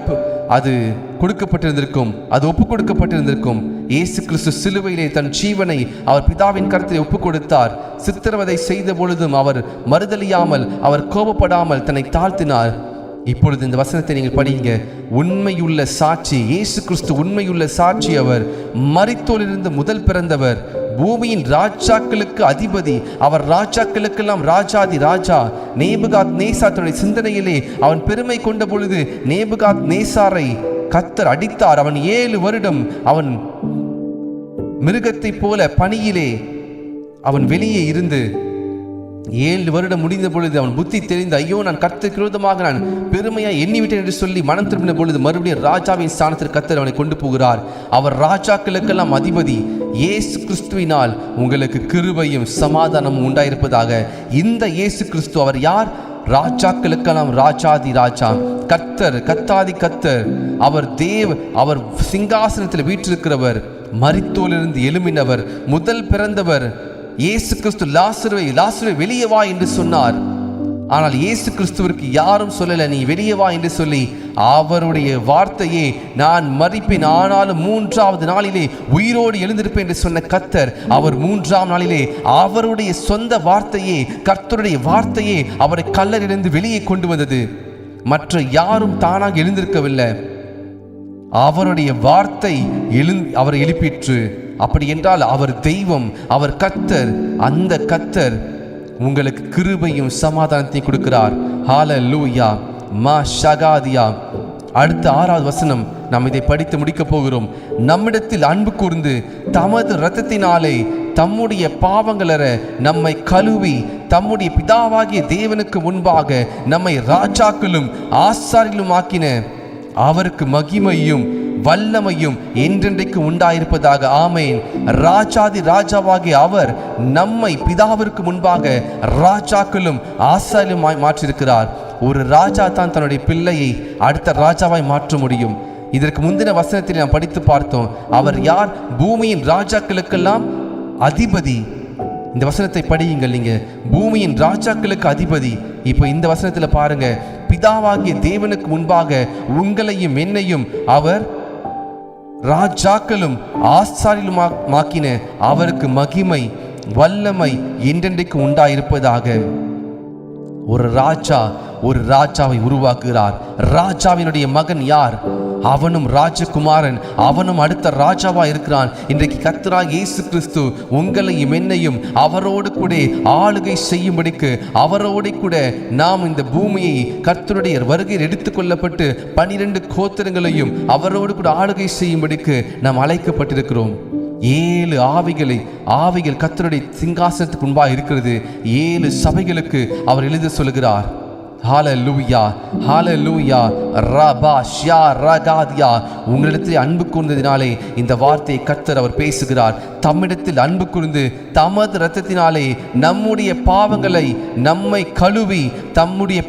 அது கொடுக்கப்பட்டிருந்திருக்கும், அது ஒப்புக் கொடுக்கப்பட்டிருந்திருக்கும். இயேசு கிறிஸ்து சிலுவையிலே தன் ஜீவனை அவர் பிதாவின் கரத்தில் ஒப்புக் கொடுத்தார். சித்திரவதை செய்த பொழுதும் அவர் மறுதலியாமல், அவர் கோபப்படாமல் தன்னை தாழ்த்தினார். இப்பொழுது இந்த வசனத்தை நீங்கள் படிங்க. உண்மையுள்ள சாட்சி இயேசு கிறிஸ்து, உண்மையுள்ள சாட்சி. அவர் மரித்தோரிலிருந்து முதல் பிறந்தவர், பூமியின் ராஜாக்களுக்கு அதிபதி, அவர் ராஜாக்களுக்கெல்லாம் ராஜாதி ராஜா. நேபுகாத் நேசார் தன்னுடைய சிந்தனையிலே அவன் பெருமை கொண்ட பொழுது நேபுகாத் நேசாரை கர்த்தர் அடித்தார். அவன் 7 வருடம் அவன் மிருகத்தை போல பனியிலே அவன் வெளியே இருந்து 7 வருடம் முடிந்த பொழுது அவன் புத்தி தெரிந்து, ஐயோ நான் கர்த்தருக்கு விரோதமாக நான் பெருமையாக எண்ணிவிட்டேன் என்று சொல்லி மனம் திரும்பின பொழுது மறுபடியும் ராஜாவின் ஸ்தானத்திற்கு கர்த்தர் அவனை கொண்டு போகிறார். அவர் ராஜாக்களுக்கெல்லாம் அதிபதி. இயேசு கிறிஸ்துவினால் உங்களுக்கு கிருபையும் சமாதானமும் உண்டாயிருப்பதாக. இந்த இயேசு கிறிஸ்து அவர் யார்? ராஜாக்களுக்கெல்லாம் ராஜாதி ராஜா, கர்த்தர், கர்த்தாதி கர்த்தர். அவர் அவர் சிங்காசனத்தில் வீற்றிருக்கிறவர், மரித்தோரிலிருந்து எழும்பினவர், முதல் பிறந்தவர். இயேசு கிறிஸ்து லாசருவை வெளியே வா என்று சொன்னார். ஆனால் இயேசு கிறிஸ்துவிற்கு யாரும் சொல்லல நீ வெளியே வா என்று சொல்லி. அவருடைய வார்த்தையே நான் மரிப்பேன், ஆனாலும் 3ஆவது நாளிலே உயிரோடு எழுந்திருப்பேன் என்று சொன்ன கர்த்தர், அவர் 3ஆம் நாளிலே அவருடைய சொந்த வார்த்தையே, கர்த்தருடைய வார்த்தையே அவரை கல்லறையிலிருந்து வெளியே கொண்டு வந்தது. மற்ற யாரும் தானாக எழுந்திருக்கவில்லை, அவருடைய வார்த்தை அவரை எழுப்பிற்று. அப்படி என்றால் அவர் தெய்வம், அவர் கர்த்தர். அந்த கர்த்தர் உங்களுக்கு கிருபையும் சமாதானத்தையும் கொடுக்கிறார். ஹல்லேலூயா, மா ஷகாதியா. அடுத்த 6வது வசனம் நாம் இதை படித்து முடிக்க போகிறோம். நம்மிடத்தில் அன்பு கூர்ந்து தமது இரத்தத்தினாலே தம்முடைய பாவங்களற நம்மை கழுவி தம்முடைய பிதாவாகிய தேவனுக்கு முன்பாக நம்மை ராஜாக்களும் ஆசாரிகளும் ஆக்கின அவருக்கு மகிமையும் வல்லமையும் என்றென்றைக்கு உண்டாயிருப்பதாக. ஆமேன். ராஜாதி ராஜாவாகிய அவர் நம்மை பிதாவிற்கு முன்பாக ராஜாக்களும் ஆசாரிகளுமாய் மாற்றியிருக்கிறார். ஒரு ராஜா தான் தன்னுடைய பிள்ளையை அடுத்த ராஜாவாய் மாற்ற முடியும். இதற்கு முந்தின வசனத்தில் நாம் படித்து பார்த்தோம். அவர் யார்? பூமியின் ராஜாக்களுக்கெல்லாம் அதிபதி. இந்த வசனத்தை படியுங்கள் நீங்க. பூமியின் ராஜாக்களுக்கு அதிபதி. இப்போ இந்த வசனத்தில் பாருங்க, பிதாவாகிய தேவனுக்கு முன்பாக உங்களையும் என்னையும் அவர் ராஜாக்களும் ஆசாரிகளுமாக்கின அவருக்கு மகிமை வல்லமை என்றென்றைக்கு உண்டாயிருப்பதாக. ஒரு ராஜா ஒரு ராஜாவை உருவாக்குகிறார். ராஜாவினுடைய மகன் யார்? அவனும் ராஜகுமாரன், அவனும் அடுத்த ராஜாவா இருக்கிறான். இன்றைக்கு கர்த்தராகிய இயேசு கிறிஸ்து உங்களையும் என்னையும் அவரோடு கூட ஆளுகை செய்யும்படிக்கு, அவரோடு கூட நாம் இந்த பூமியை கர்த்தருடைய வருகையில் எடுத்துக்கொள்ளப்பட்டு 12 கோத்திரங்களையும் அவரோடு கூட ஆளுகை செய்யும்படிக்கு நாம் அழைக்கப்பட்டிருக்கிறோம். 7 ஆவிகள் கர்த்தருடைய சிங்காசனத்துக்கு முன்பாக இருக்கிறது. 7 சபைகளுக்கு அவர் எழுத சொல்கிறார். ஹல்லேலூயா, ஹல்லேலூயா. ரபா ஷா ரகாதியா. உங்களிடத்தில் அன்பு கூர்ந்ததினாலே இந்த வார்த்தையை கர்த்தர் அவர் பேசுகிறார். தம்மிடத்தில் அன்பு கூர்ந்து தமது இரத்தத்தினாலே நம்முடைய பாவங்களை நம்மை கழுவி தம்முடைய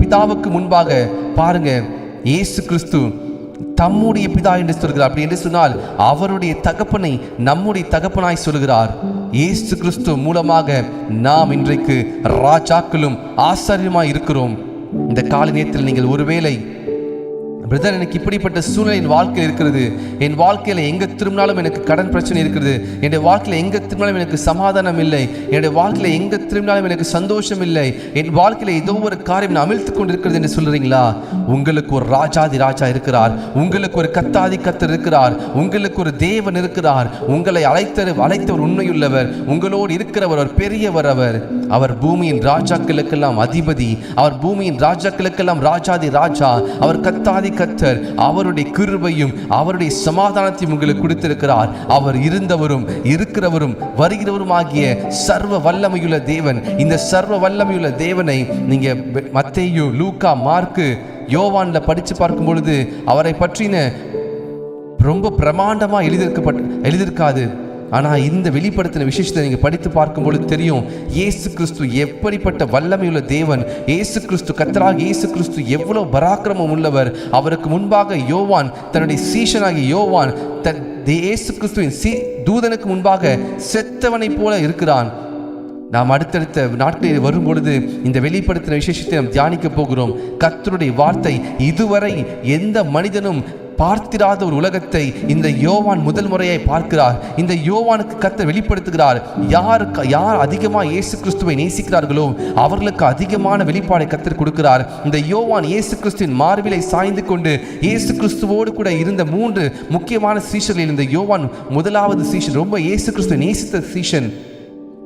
பிதாவுக்கு முன்பாக. பாருங்க, இயேசு கிறிஸ்து தம்முடைய பிதா என்று சொல்கிறார். அப்படி என்று சொன்னால் அவருடைய தகப்பனை நம்முடைய தகப்பனாய் சொல்கிறார். இயேசு கிறிஸ்து மூலமாக நாம் இன்றைக்கு ராஜாக்களும் ஆசாரியமாய் இருக்கிறோம். இந்த காலை நேரத்தில் நீங்கள் ஒருவேளை, பிரதர் எனக்கு இப்படிப்பட்ட சூழ்நிலை என் வாழ்க்கையில் இருக்கிறது, என் வாழ்க்கையில் எங்கே திரும்பினாலும் எனக்கு கடன் பிரச்சனை இருக்கிறது, என்னுடைய வாழ்க்கையில் எங்கே திரும்பினாலும் எனக்கு சமாதானம் இல்லை, என்னுடைய வாழ்க்கையில் எங்கே திரும்பினாலும் எனக்கு சந்தோஷம் இல்லை, என் வாழ்க்கையில் ஏதோ ஒரு காரியம் அமிழ்த்து கொண்டு இருக்கிறது என்று சொல்கிறீங்களா? உங்களுக்கு ஒரு ராஜாதி ராஜா இருக்கிறார், உங்களுக்கு ஒரு கர்த்தாதி கர்த்தர் இருக்கிறார், உங்களுக்கு ஒரு தேவன் இருக்கிறார். உங்களை அழைத்தவர் உண்மையுள்ளவர், உங்களோடு இருக்கிறவர் ஒரு பெரியவர். அவர் பூமியின் ராஜாக்களுக்கெல்லாம் அதிபதி, அவர் பூமியின் ராஜாக்களுக்கெல்லாம் ராஜாதி ராஜா, அவர் கர்த்தாதி கர்த்தர் அவருடைய கிருபையும் அவருடைய சமாதானத்தையும் உங்களுக்கு கொடுத்திருக்கிறார். அவர் இருந்தவரும் இருக்கிறவரும் வருகிறவரும் ஆகிய சர்வ வல்லமையுள்ள தேவன். இந்த சர்வ வல்லமையுள்ள தேவனை நீங்க மத்தேயு, லூக்கா, மார்க்கு, யோவான்ல படிச்சு பார்க்கும் பொழுது அவரை பற்றின ரொம்ப பிரமாண்டமா எழுதியிருக்காது. ஆனால் இந்த வெளிப்படுத்தின விசேஷத்தை நீங்கள் படித்து பார்க்கும் பொழுது தெரியும், இயேசு கிறிஸ்து எப்படிப்பட்ட வல்லமையுள்ள தேவன். இயேசு கிறிஸ்து கர்த்தராகிய இயேசு கிறிஸ்து எவ்வளவு பராக்கிரமம் உள்ளவர். அவருக்கு முன்பாக யோவான், தன்னுடைய சீஷனாகிய யோவான், இயேசு கிறிஸ்துவின் தூதனுக்கு முன்பாக செத்தவனை போல இருக்கிறான். நாம் அடுத்தடுத்த நாட்களில் வரும் பொழுது இந்த வெளிப்படுத்தின விசேஷத்தை நாம் தியானிக்க போகிறோம். கர்த்தருடைய வார்த்தை இதுவரை எந்த மனிதனும் பார்த்திராத ஒரு உலகத்தை இந்த யோவான் முதல் முறையாய் பார்க்கிறார். இந்த யோவானுக்கு கர்த்தர் வெளிப்படுத்துகிறார். யார் அதிகமாக இயேசு கிறிஸ்துவை நேசிக்கிறார்களோ அவர்களுக்கு அதிகமான வெளிப்பாடை கர்த்தர் கொடுக்கிறார். இந்த யோவான் இயேசு கிறிஸ்துவின் மார்பிலை சாய்ந்து கொண்டு இயேசு கிறிஸ்துவோடு கூட இருந்த 3 முக்கியமான சீஷர்களில் இந்த யோவான் முதலாவது சீஷன். ரொம்ப இயேசு கிறிஸ்துவை நேசித்த சீஷன்.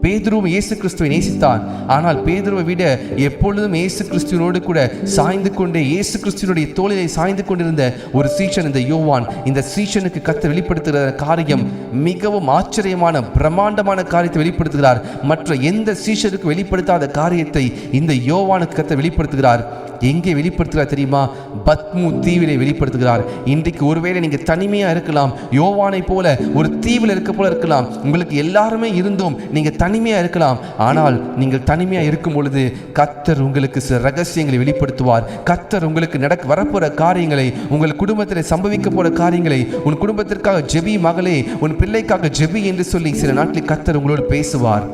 பேதுருவும் இயேசு கிறிஸ்துவை நேசித்தான். ஆனால் பேதுருவை விட எப்பொழுதும் இயேசு கிறிஸ்துவனோடு கூட சாய்ந்து கொண்டே இயேசு கிறிஸ்துவனுடைய தோளிலை சாய்ந்து கொண்டிருந்த ஒரு சீஷன் இந்த யோவான். இந்த சீஷனுக்கு கர்த்தர் வெளிப்படுத்துகிற காரியம் மிகவும் ஆச்சரியமான பிரம்மாண்டமான காரியத்தை வெளிப்படுத்துகிறார். மற்ற எந்த சீஷனுக்கு வெளிப்படுத்தாத காரியத்தை இந்த யோவானுக்கு கர்த்தர் வெளிப்படுத்துகிறார். எங்கே வெளிப்படுத்துகிறார் தெரியுமா? பத்மு தீவிலே வெளிப்படுத்துகிறார். இன்றைக்கு ஒருவேளை நீங்க தனிமையா இருக்கலாம், யோவானை போல ஒரு தீவில் இருக்க போல இருக்கலாம். உங்களுக்கு எல்லாருமே இருந்தும் நீங்க தனிமையா இருக்கலாம். ஆனால் நீங்கள் தனிமையா இருக்கும் பொழுது கர்த்தர் உங்களுக்கு சில ரகசியங்களை வெளிப்படுத்துவார். கர்த்தர் உங்களுக்கு வரப்போற காரியங்களை, உங்கள் குடும்பத்தில் சம்பவிக்க போற காரியங்களை, உன் குடும்பத்திற்காக ஜெபி மகளே, உன் பிள்ளைக்காக ஜெபி என்று சொல்லி சில நாட்களில் கர்த்தர் உங்களோடு பேசுவார்.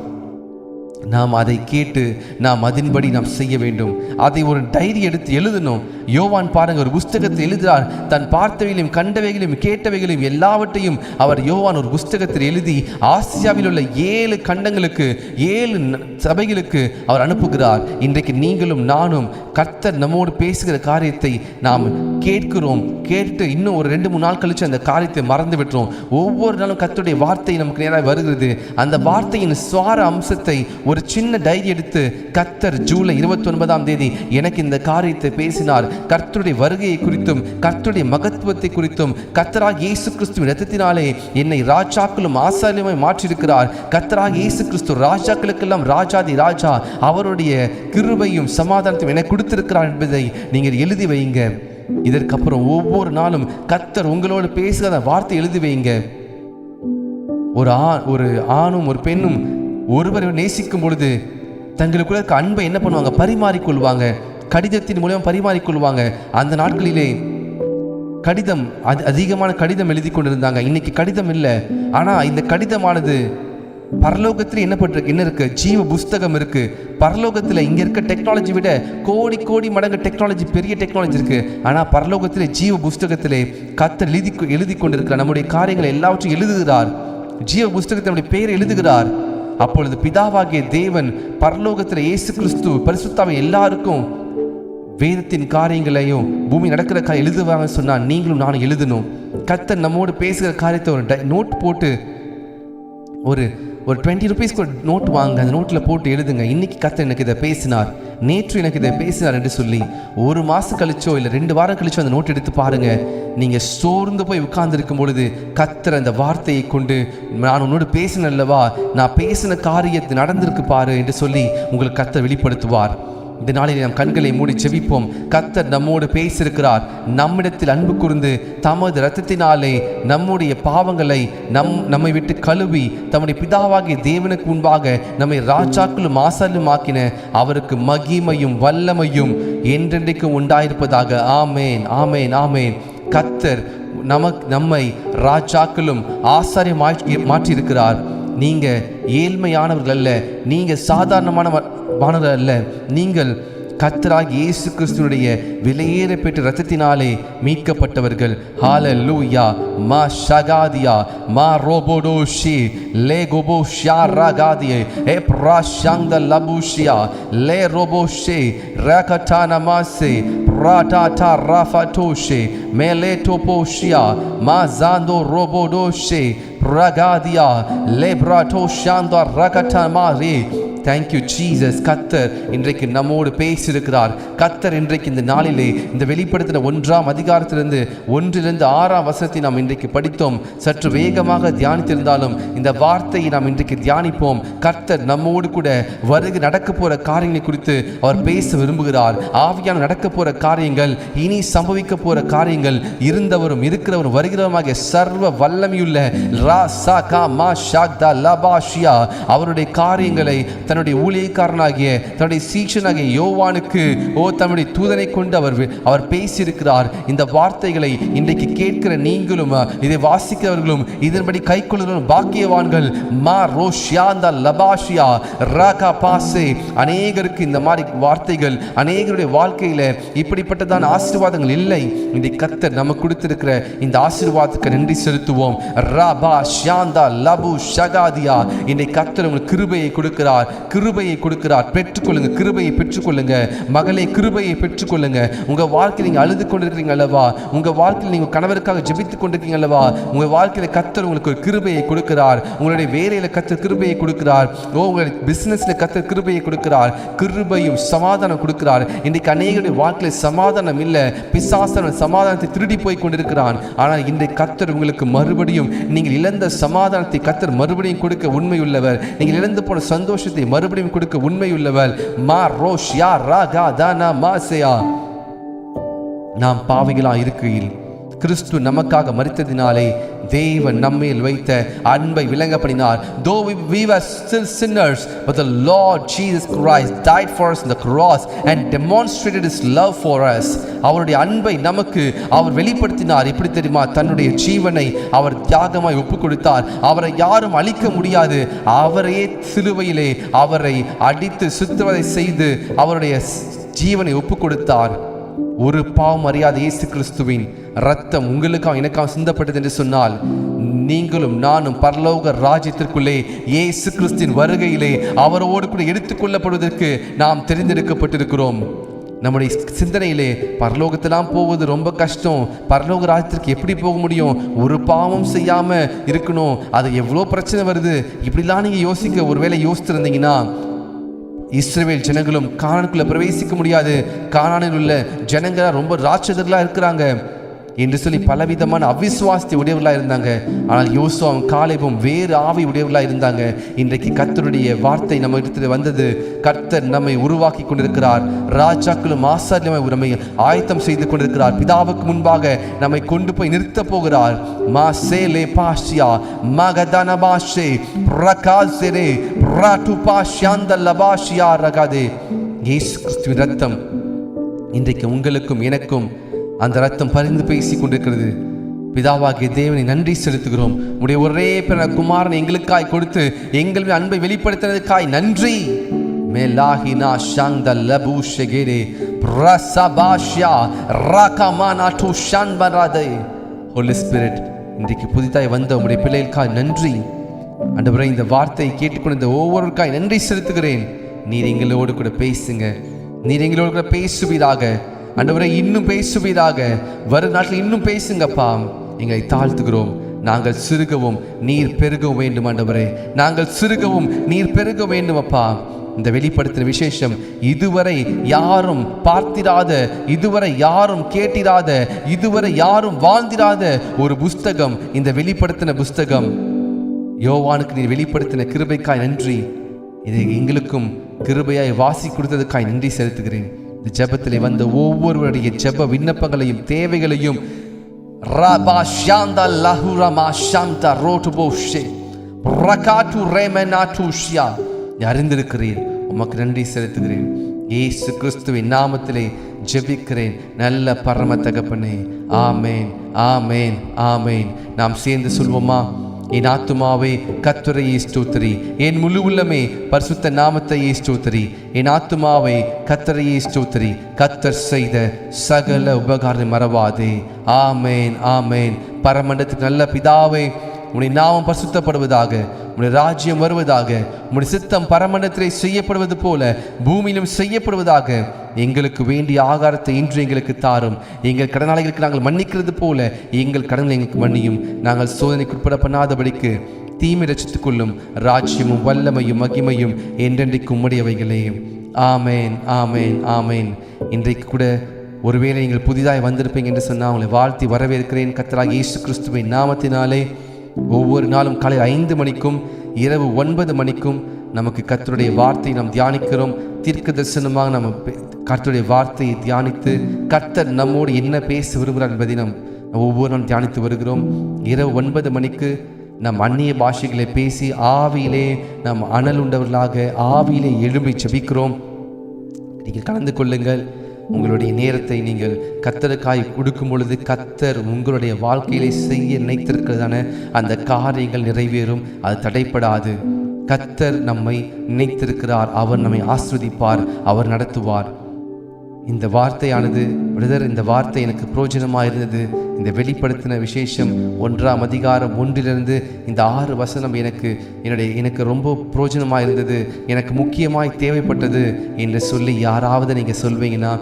நாம் அதை கேட்டு நாம் அதன்படி நாம் செய்ய வேண்டும். அதை ஒரு டைரி எடுத்து எழுதணும். யோவான் பாருங்க, ஒரு புஸ்தகத்தில் எழுதுகிறார். தன் பார்த்தவைகளையும் கண்டவைகளையும் கேட்டவைகளையும் எல்லாவற்றையும் யோவான் ஒரு புஸ்தகத்தில் எழுதி ஆசியாவில் உள்ள 7 கண்டங்களுக்கு 7 சபைகளுக்கு அவர் அனுப்புகிறார். இன்றைக்கு நீங்களும் நானும் கர்த்தர் நம்மோடு பேசுகிற காரியத்தை நாம் கேட்கிறோம். கேட்டு இன்னும் ஒரு 2-3 நாள் கழிச்சு அந்த காரியத்தை மறந்து விட்டுறோம். ஒவ்வொரு நாளும் கர்த்தருடைய வார்த்தை நமக்கு நேராக வருகிறது. அந்த வார்த்தையின் சுவார அம்சத்தை ஒரு சின்ன டைரி எடுத்து, கர்த்தர் ஜூலை 29ஆம் தேதி எனக்கு இந்த காரியத்தை பேசினார். கர்த்தருடைய வருகையை குறித்தும் கர்த்தருடைய மகத்துவத்தை குறித்தும், கர்த்தராகிய இயேசு கிறிஸ்துவின் இரத்தத்தினாலே என்னை ராஜாக்களும் ஆசாரியமாய் மாற்றியிருக்கிறார். கர்த்தராகிய இயேசு கிறிஸ்து ராஜாக்களுக்கெல்லாம் ராஜாதி ராஜா, அவருடைய கிருபையும் சமாதானத்தையும் எனக்கு கொடுத்திருக்கிறார் என்பதை நீங்கள் எழுதி வைங்க. இதற்கப்புறம் ஒவ்வொரு நாளும் கர்த்தர் உங்களோடு பேசுகிற வார்த்தை எழுதி வைங்க. ஒரு ஆணும் ஒரு பெண்ணும் ஒருவரை நேசிக்கும் பொழுது தங்களுக்குள்ள இருக்க அன்பை என்ன பண்ணுவாங்க? பரிமாறிக்கொள்வாங்க. கடிதத்தின் மூலம் பரிமாறிக்கொள்வாங்க. அந்த நாட்களிலே கடிதம் அதிகமான கடிதம் எழுதி கொண்டிருந்தாங்க. இன்னைக்கு கடிதம் இல்லை. ஆனால் இந்த கடிதமானது பரலோகத்தில் என்ன இருக்கு? ஜீவ புஸ்தகம் இருக்கு. பரலோகத்தில் இங்க இருக்க டெக்னாலஜி விட கோடி மடங்கு டெக்னாலஜி, பெரிய டெக்னாலஜி இருக்கு. ஆனால் பரலோகத்திலே ஜீவ புஸ்தகத்திலே கர்த்தர் எழுதி கொண்டிருக்கிறார். நம்முடைய காரியங்களை எல்லாவற்றையும் எழுதுகிறார். ஜீவ புஸ்தகத்தை நம்முடைய பெயரை எழுதுகிறார். அப்பொழுது பிதாவாகிய தேவன் பரலோகத்தில் இயேசு கிறிஸ்து பரிசுத்தாவை எல்லாருக்கும் வேதத்தின் காரியங்களையும் பூமி நடக்கிற எழுதுவாங்க சொன்னா நீங்களும் நானும் எழுதணும். கர்த்தர் நம்மோடு பேசுகிற காரியத்தை ஒரு நோட் போட்டு ஒரு 20 ரூபீஸ்க்கு ஒரு நோட் வாங்க. அந்த நோட்டில் போட்டு எழுதுங்க. இன்னைக்கு கர்த்தர் எனக்கு இதை பேசினார், நேற்று எனக்கு இதை பேசினார் என்று சொல்லி 1 மாதம் கழிச்சோ இல்லை 2 வாரம் கழிச்சோ அந்த நோட் எடுத்து பாருங்க. நீங்கள் சோர்ந்து போய் உட்கார்ந்து இருக்கும் பொழுது கர்த்தர் அந்த வார்த்தையை கொண்டு, நான் உன்னோடு பேசினேன் அல்லவா, நான் பேசின காரியத்தை நடந்திருக்கு பாரு என்று சொல்லி உங்களுக்கு கர்த்தர் வெளிப்படுத்துவார். இந்த நாளில் நம் கண்களை மூடி ஜெபிப்போம். கர்த்தர் நம்மோடு பேசியிருக்கிறார். நம்மிடத்தில் அன்பு கூர்ந்து தமது இரத்தத்தினாலே நம்முடைய பாவங்களை நம்மை விட்டு கழுவி தம்முடைய பிதாவாகிய தேவனுக்கு முன்பாக நம்மை ராஜாக்களும் ஆசாரியரும் ஆக்கின அவருக்கு மகிமையும் வல்லமையும் என்றென்றைக்கும் உண்டாயிருப்பதாக. ஆமேன், ஆமேன், ஆமேன். கர்த்தர் நம்மை ராஜாக்களும் ஆசாரியம் மாற்றியிருக்கிறார். நீங்க ஏழ்மையானவர்கள் அல்ல, நீங்க சாதாரணமானவர்கள் அல்ல. நீங்கள் கர்த்தராகிய இயேசு கிறிஸ்துவினுடைய விலையேற பெற்ற இரத்தத்தினாலே மீட்கப்பட்டவர்கள். ஹalleluya. மா ஷகாதியா மா ரோபோடோஷி லே கோபோஷா ராகாதியே ஏ பிரஷாந்த லபுஷியா லே ரோபோஷே ரகட்டானா மாசே ராடாடா ராஃபாட்டோஷே மேலே டோபோஷியா மா ஜாந்தோ ரோபோடோஷே ரகாதியா லே பிராட்டோ ஷாந்தா ரகட்டா மாரி தேங்க்யூ ஜீசஸ். கர்த்தர் இன்றைக்கு நம்மோடு பேசியிருக்கிறார். கர்த்தர் இன்றைக்கு இந்த நாளிலே இந்த வெளிப்படுத்தின 1ஆம் அதிகாரத்திலிருந்து 1-6 வசனத்தை நாம் இன்றைக்கு படித்தோம். சற்று வேகமாக தியானித்திருந்தாலும் இந்த வார்த்தையை நாம் இன்றைக்கு தியானிப்போம். கர்த்தர் நம்மோடு கூட வருகை நடக்க போற காரியங்களை குறித்து அவர் பேச விரும்புகிறார். ஆவியான நடக்க போற காரியங்கள், இனி சம்பவிக்க போற காரியங்கள், இருந்தவரும் இருக்கிறவரும் வருகிறவருமாகிய சர்வ வல்லமையுள்ள அவருடைய காரியங்களை தன்னுடைய ஊழியக்காரனாகிய தன்னுடைய சீஷனாகிய யோவானுக்கு தன்னுடைய தூதனை கொண்டு அவர் பேசியிருக்கிறார். இந்த வார்த்தைகளை இன்றைக்கு கேட்கிற நீங்களும் இதை வாசிக்கிறவர்களும் இதன்படி கைக்கொள்ளும் பாக்கியவான்கள். அநேகருக்கு இந்த மாதிரி வார்த்தைகள் அநேகருடைய வாழ்க்கையில இப்படிப்பட்டதான ஆசீர்வாதங்கள் இல்லை. இன்றைக்கு கர்த்தர் நமக்கு கொடுத்திருக்கிற இந்த ஆசீர்வாதத்துக்கு நன்றி செலுத்துவோம். இன்றைக்கு கர்த்தர் உங்களுக்கு கிருபையை கொடுக்கிறார், கிருபையை கொடுக்கிறார். பெற்றுக்கொள்ளுங்க, கிருபையை பெற்றுக்கொள்ளுங்க. மகளே, கிருபையை பெற்றுக்கொள்ளுங்க. உங்க வாழ்க்கையில் நீங்க அழுது கொண்டிருக்கிறீங்க அல்லவா? உங்க வாழ்க்கையில் நீங்க கணவருக்காக ஜெபித்துக் கொண்டிருக்கீங்க அல்லவா? உங்க வாழ்க்கையில கர்த்தர் உங்களுக்கு ஒரு கிருபையை கொடுக்கிறார். உங்களுடைய வேலையில கர்த்தர் கிருபையை கொடுக்கிறார். உங்களுடைய பிசினஸ்ல கர்த்தர் கிருபையை கொடுக்கிறார். கிருபையும் சமாதானம் கொடுக்கிறார். இன்றைக்கு அநேகருடைய வாழ்க்கையில சமாதானம் இல்லை. பிசாசன் சமாதானத்தை திருடி போய் கொண்டிருக்கிறான். ஆனால் இன்றைக்கு கர்த்தர் உங்களுக்கு மறுபடியும் நீங்கள் இழந்த சமாதானத்தை கர்த்தர் மறுபடியும் கொடுக்க உண்மையுள்ளவர். நீங்கள் இழந்து போன சந்தோஷத்தை மறுபடியும் கொடுக்க உண்மையுள்ளவர். நாம் பாவிகளா இருக்கையில் கிறிஸ்து நமக்காக மரித்ததினாலே தேவன் நம்மேல் வைத்த அன்பை விளங்கப்படினார். Though we were still sinners, but the Lord Jesus Christ died for us on the cross and demonstrated his love for us. அவருடைய அன்பை நமக்கு அவர் வெளிப்படுத்தினார். எப்படி தெரியுமா? தன்னுடைய ஜீவனை அவர் தியாகமாய் ஒப்புக் கொடுத்தார். அவரை யாரும் அழிக்க முடியாது. அவரையே சிலுவையிலே அவரை அடித்து சித்திரவதை செய்து அவருடைய ஜீவனை ஒப்புக் கொடுத்தார். ஒரு பாவம் அறியாத இயேசு கிறிஸ்துவின் ரத்தம் உங்களுக்காக எனக்காக சிந்தப்பட்டது என்று சொன்னால், நீங்களும் நானும் பரலோக ராஜ்யத்திற்குள்ளே இயேசு கிறிஸ்துவின் வருகையிலே அவரோடு கூட எடுத்துக்கொள்ளப்படுவதற்கு நாம் தெரிந்தெடுக்கப்பட்டிருக்கிறோம். நம்முடைய சிந்தனையிலே பரலோகத்தெல்லாம் போவது ரொம்ப கஷ்டம், பரலோக ராஜ்யத்திற்கு எப்படி போக முடியும், ஒரு பாவம் செய்யாம இருக்கணும், அது எவ்வளோ பிரச்சனை வருது, இப்படிலாம் நீங்க யோசிக்க ஒருவேளை யோசித்திருந்தீங்கன்னா, இஸ்ரவேல் ஜனங்களும் கானானுக்குள்ள பிரவேசிக்க முடியாது, கானானில் உள்ள ஜனங்களா ரொம்ப ராட்சதர்களா இருக்கிறாங்க என்று சொல்லி பலவிதமான அவிசுவாசத்தை உடையவர்களாக இருந்தாங்க. ஆனால் யோசுவாவும் காலேபும் வேறு ஆவி உடையவர்களாக இருந்தாங்க. இன்றைக்கு கர்த்தருடைய வார்த்தை நம்ம இடத்துல வந்தது. கர்த்தர் நம்மை உருவாக்கி கொண்டிருக்கிறார். ராஜாக்களும் ஆசாரியமாய் நம்மை ஆயத்தம் செய்து கொண்டிருக்கிறார். பிதாவுக்கு முன்பாக நம்மை கொண்டு போய் நிறுத்த போகிறார். மாசேலே பாஷியா மகதனபாஷே பிரகாசரே பிரட்டுபாஷியாந்தலபாஷியா ரகாதே. இயேசு கிறிஸ்துவின் ரத்தம் இன்றைக்கு உங்களுக்கும் எனக்கும் அந்த ரத்தம் பரிந்து பேசி கொண்டிருக்கிறது. பிதாவாகிய தேவனை நன்றி செலுத்துகிறோம். உடைய ஒரே பிற குமாரனை எங்களுக்காய் கொடுத்து எங்கள் அன்பை வெளிப்படுத்தினதுக்காய் நன்றி. மேலாஹினா ஷாந்தல் லபூஷகேரே பிரசபாஷா ரகமானாட்டு ஷான்பராதே. ஹோலி ஸ்பிரிட், இன்றைக்கு புதிதாய் வந்த உடைய பிள்ளைகளுக்காய் நன்றி. ஆண்டவரே, இந்த வார்த்தையை கேட்டுக்கொண்ட ஒவ்வொருக்காய் நன்றி செலுத்துகிறேன். நீர் எங்களோடு கூட பேசுங்க, நீர் எங்களோடு கூட பேசுவீராக. ஆண்டவரே, இன்னும் பேசுவீராக. வரும் நாட்டில் இன்னும் பேசுங்கப்பா. எங்களை தாழ்த்துகிறோம். நாங்கள் சிறுகவும் நீர் பெருகவும் வேண்டும் ஆண்டவரே. நாங்கள் சிறுகவும் நீர் பெருக வேண்டும் அப்பா. இந்த வெளிப்படுத்தின விசேஷம் இதுவரை யாரும் பார்த்திராத, இதுவரை யாரும் கேட்டிராத, இதுவரை யாரும் வாழ்ந்திராத ஒரு புஸ்தகம் இந்த வெளிப்படுத்தின புஸ்தகம். யோவானுக்கு நீர் வெளிப்படுத்தின கிருபைக்காய் நன்றி. இதை எங்களுக்கும் கிருபையாய் வாசி கொடுத்ததுக்காய் நன்றி செலுத்துகிறேன். இந்த ஜெபத்திலே வந்த ஒவ்வொருவருடைய ஜெப விண்ணப்பங்களையும் தேவைகளையும் அறிந்திருக்கிறேன். உமக்கு நன்றி செலுத்துகிறேன். இயேசு கிறிஸ்துவின் நாமத்திலே ஜெபிக்கிறேன் நல்ல பரம தகப்பனே. ஆமேன், ஆமேன், ஆமேன். நாம் சேர்ந்து சொல்வோமா? என் ஆத்துமாவே கர்த்தரையே ஸ்தோத்திரி, என் முழு உள்ளமே பரிசுத்த நாமத்தையே ஸ்தோத்திரி. என் ஆத்துமாவே கர்த்தரையே ஸ்தோத்திரி, கர்த்தர் செய்த சகல உபகாரம் மறவாதே. ஆமேன், ஆமேன். பரமண்டத்துக்கு நல்ல பிதாவே, உன்னுடைய நாமம் பரிசுத்தப்படுவதாக, உன்னுடைய ராஜ்யம் வருவதாக, உன்னுடைய சித்தம் பரமண்டத்திலே செய்யப்படுவது போல பூமியிலும் செய்யப்படுவதாக. எங்களுக்கு வேண்டிய ஆகாரத்தை இன்று எங்களுக்கு தாரும். எங்கள் கடனாளிகளுக்கு நாங்கள் மன்னிக்கிறது போல எங்கள் கடன்களை எங்களுக்கு மன்னியும். நாங்கள் சோதனைக்கு உட்பட பண்ணாதபடிக்கு தீமை ரசித்துக் கொள்ளும். ராஜ்யமும் வல்லமையும் மகிமையும் என்றென்றைக்கு உம்முடையவைகளே. ஆமேன், ஆமேன், ஆமேன். இன்றைக்கு கூட ஒருவேளை நீங்கள் புதிதாய் வந்திருப்பீங்க என்று சொன்னால் உங்களை வாழ்த்தி வரவேற்கிறேன். கர்த்தராகிய இயேசு கிறிஸ்துவின் நாமத்தினாலே ஒவ்வொரு நாளும் காலை 5 மணிக்கும் இரவு 9 மணிக்கும் நமக்கு கர்த்தருடைய வார்த்தையை நாம் தியானிக்கிறோம். தீர்க்க தரிசனமாக நம்ம கர்த்தருடைய வார்த்தையை தியானித்து கர்த்தர் நம்மோடு என்ன பேச விரும்புகிறார் என்பதை நாம் ஒவ்வொரு நாளும் தியானித்து வருகிறோம். இரவு 9 மணிக்கு நம் அந்நிய பாஷைகளை பேசி ஆவியிலே நாம் அனல் உண்டவர்களாக ஆவியிலே எழும்பி ஜெபிக்கிறோம். நீங்கள் கலந்து கொள்ளுங்கள். உங்களுடைய நேரத்தை நீங்கள் கர்த்தருக்காய் கொடுக்கும் பொழுது கர்த்தர் உங்களுடைய வாழ்க்கையிலே செய்ய நினைத்திருக்கிறதான அந்த காரியங்கள் நிறைவேறும். அது தடைப்படாது. கர்த்தர் நம்மை நினைத்திருக்கிறார். அவர் நம்மை ஆசீர்வதிப்பார், அவர் நடத்துவார். இந்த வார்த்தையானது பிரதர், இந்த வார்த்தை எனக்கு பிரயோஜனமாக இருந்தது. இந்த வெளிப்படுத்தின விசேஷம் 1ஆம் அதிகாரம் 1 இந்த 6 வசனம் எனக்கு ரொம்ப பிரயோஜனமாக இருந்தது, எனக்கு முக்கியமாய் தேவைப்பட்டது என்று சொல்லி யாராவது நீங்கள் சொல்வீங்கன்னா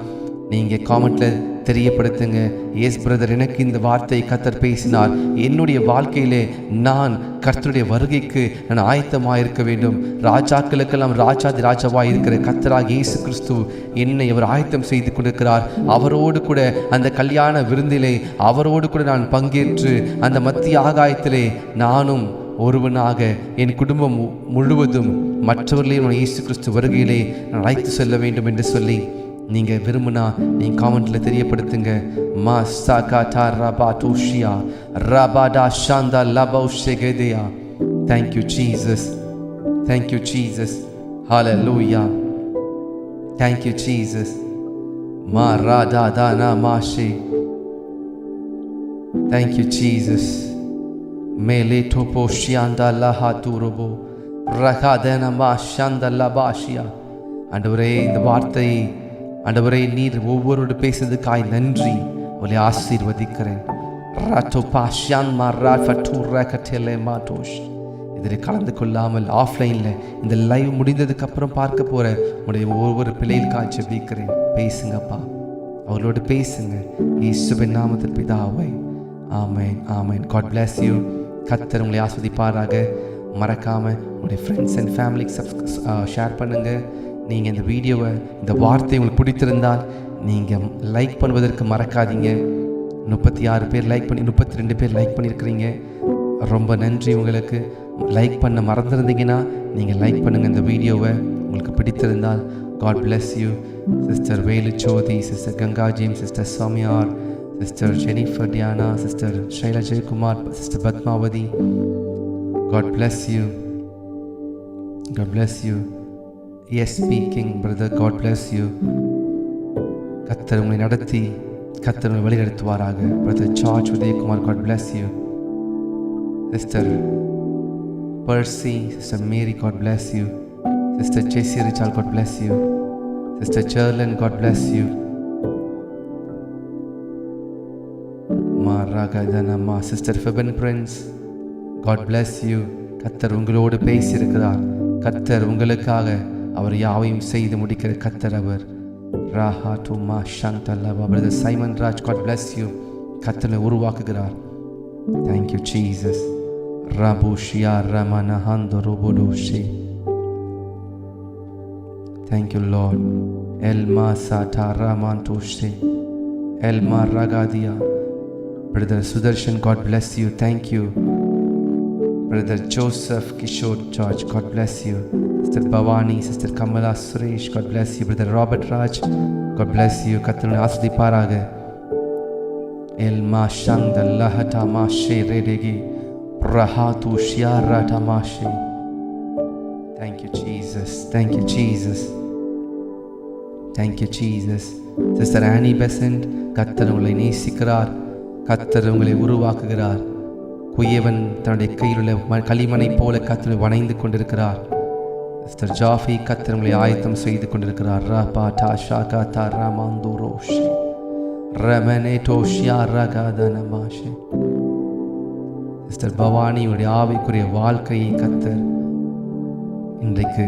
நீங்கள் காமெண்ட்டில் தெரியப்படுத்துங்க. எஸ் பிரதர், எனக்கு இந்த வார்த்தையை கர்த்தர் பேசினார். என்னுடைய வாழ்க்கையிலே நான் கர்த்தருடைய வருகைக்கு நான் ஆயத்தமாக இருக்க வேண்டும். ராஜாக்களுக்கெல்லாம் ராஜாதி ராஜாவாக இருக்கிற கர்த்தராகிய இயேசு கிறிஸ்து என்னை அவர் ஆயத்தம் செய்து கொண்டிருக்கிறார். அவரோடு கூட அந்த கல்யாண விருந்திலே அவரோடு கூட நான் பங்கேற்று அந்த மத்திய ஆகாயத்திலே நானும் ஒருவனாக என் குடும்பம் முழுவதும் மற்றவர்களையும் இயேசு கிறிஸ்து வருகையிலே நான் அழைத்து செல்ல வேண்டும் என்று சொல்லி நீங்கள் விரும்பினா நீங்கள் காமெண்ட்டில் தெரியப்படுத்துங்க. மா சாகா ரபாடோஷியா Rabada Shantha லபௌஷெகேதியா. Thank you Jesus, thank you Jesus, hallelujah, thank you Jesus. Ma rada dana mashi, thank you Jesus. Mele topo shianda laha turobo rakadena ma shanda labashia. ஆண்டவரே, இந்த வார்த்தை ஆண்டவரே நீர் ஒவ்வொருவரோடு பேசுறதுக்காய் நன்றி. அவளை ஆசீர்வதிக்கிறேன். இதில் கலந்து கொள்ளாமல் ஆஃப்லைனில் இந்த லைவ் முடிந்ததுக்கு அப்புறம் பார்க்க போகிற உடைய ஒவ்வொரு பிள்ளைகளுக்காய் ஜெபிக்கிறேன். பேசுங்கப்பா, அவர்களோடு பேசுங்க. இயேசுவின் நாமத்தில் பிதாவே, ஆமென், ஆமென். God bless you. கர்த்தர் உங்களை ஆஸ்வதிப்பாராக. மறக்காமல் உங்களுடைய ஃப்ரெண்ட்ஸ் அண்ட் ஃபேமிலிக்கு ஷேர் பண்ணுங்கள். நீங்கள் இந்த வீடியோவை, இந்த வார்த்தை உங்களுக்கு பிடித்திருந்தால் நீங்கள் லைக் பண்ணுவதற்கு மறக்காதீங்க. 36 பேர் லைக் பண்ணி 32 பேர் லைக் பண்ணியிருக்கிறீங்க. ரொம்ப நன்றி உங்களுக்கு. லைக் பண்ண மறந்துருந்தீங்கன்னா நீங்கள் லைக் பண்ணுங்கள் இந்த வீடியோவை உங்களுக்கு பிடித்திருந்தால். God bless you. Sister Velu Jothi, sister Ganga James, sister Sowmiyar, sister Jennifer Diana, sister Shaila Jayakumar, sister Padmavathi. God bless you. God bless you. Yes, speaking brother, God bless you. கர்த்தர் உங்களை நடத்தி கர்த்தர் உங்களை வழிநடத்துவாராக. Brother George Udhayakumar, God bless you. Sister Percy, Sister Mary, God bless you. Sister Jessie Richard, God bless you. Sister Cherlin, God bless you. Maragadana, Sister Fabin Prince, God bless you. கர்த்தர் உங்களோடு பேசியிருக்கிறார். கர்த்தர் உங்களுக்காக அவர் யாவையும் செய்து முடிக்கிற கர்த்தர் அவர். ராஹா டுமா ஷந்தல்லவா. Brother Simon Raj, God bless you. கர்த்தரை உருவாக்குகிறார். Thank you Jesus. ரபுஷியா ரமனஹந்தோ ரோபோடோஷி. Thank you Lord. எல்மா சாட்டா ராமான்டோஷி எல்மா ரகாதியா. Brother Sudarshan, God bless you. Thank you. Brother Joseph Kishore George, God bless you. Sister Bhavani, Sister Kamala Suresh, God bless you. Brother Robert Raj, God bless you. Kathun Asdi Paraga Elma Shangda Lahata Mashe Redegi Rahatu Shiarata Mashe. Thank you Jesus, thank you Jesus, thank you Jesus. Sister Annie Besant, கர்த்தர் உங்களை நேசிக்கிறார். கர்த்தர் உங்களை உருவாக்குகிறார். குயவன் தன்னுடைய கையில் உள்ள களிமணை போல கர்த்தரை வணைந்து கொண்டிருக்கிறார். மிஸ்டர் ஜாஃபி, கர்த்தர் உங்களை ஆயத்தம் செய்து கொண்டிருக்கிறார். ரபா டாஷா காதா ராமாந்தோரோஷி ரமனே டோஷியா ரகாதனமாஷே. மிஸ்டர் பவானி, உடைய ஆவிக்குரிய வாழ்க்கையை கர்த்தர் இன்றைக்கு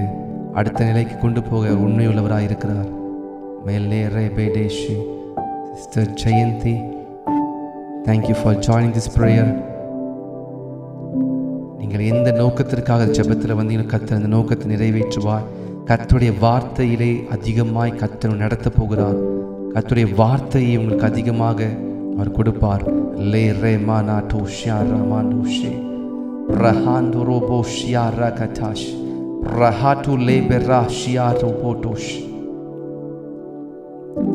அடுத்த நிலைக்கு கொண்டு போக உண்மையுள்ளவராக இருக்கிறார். மேலே ரே பேடேஷி. Sister Jayanthi, thank you for joining this prayer. நீங்கள் எந்த நோக்கத்திற்காக ஜெபத்தில் வந்தீங்க, கர்த்தர் அந்த நோக்கத்தை நிறைவேற்றுவார். கர்த்தருடைய வார்த்தையிலே அதிகமாய் கர்த்தர் நடத்த போகிறார். கர்த்தருடைய வார்த்தையை உங்களுக்கு அதிகமாக அவர் கொடுப்பார். லே ரே மானா டோஷியா ரமானுஷே ரஹாந்து ரோபோ ஷியாரா கட்டாஷ் ரஹாட்டு லே பெரா ஷியாரோ போட்டோஷ்.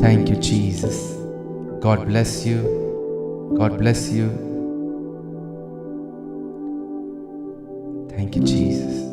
Thank you, Jesus. God bless you. God bless you. Thank you, Jesus.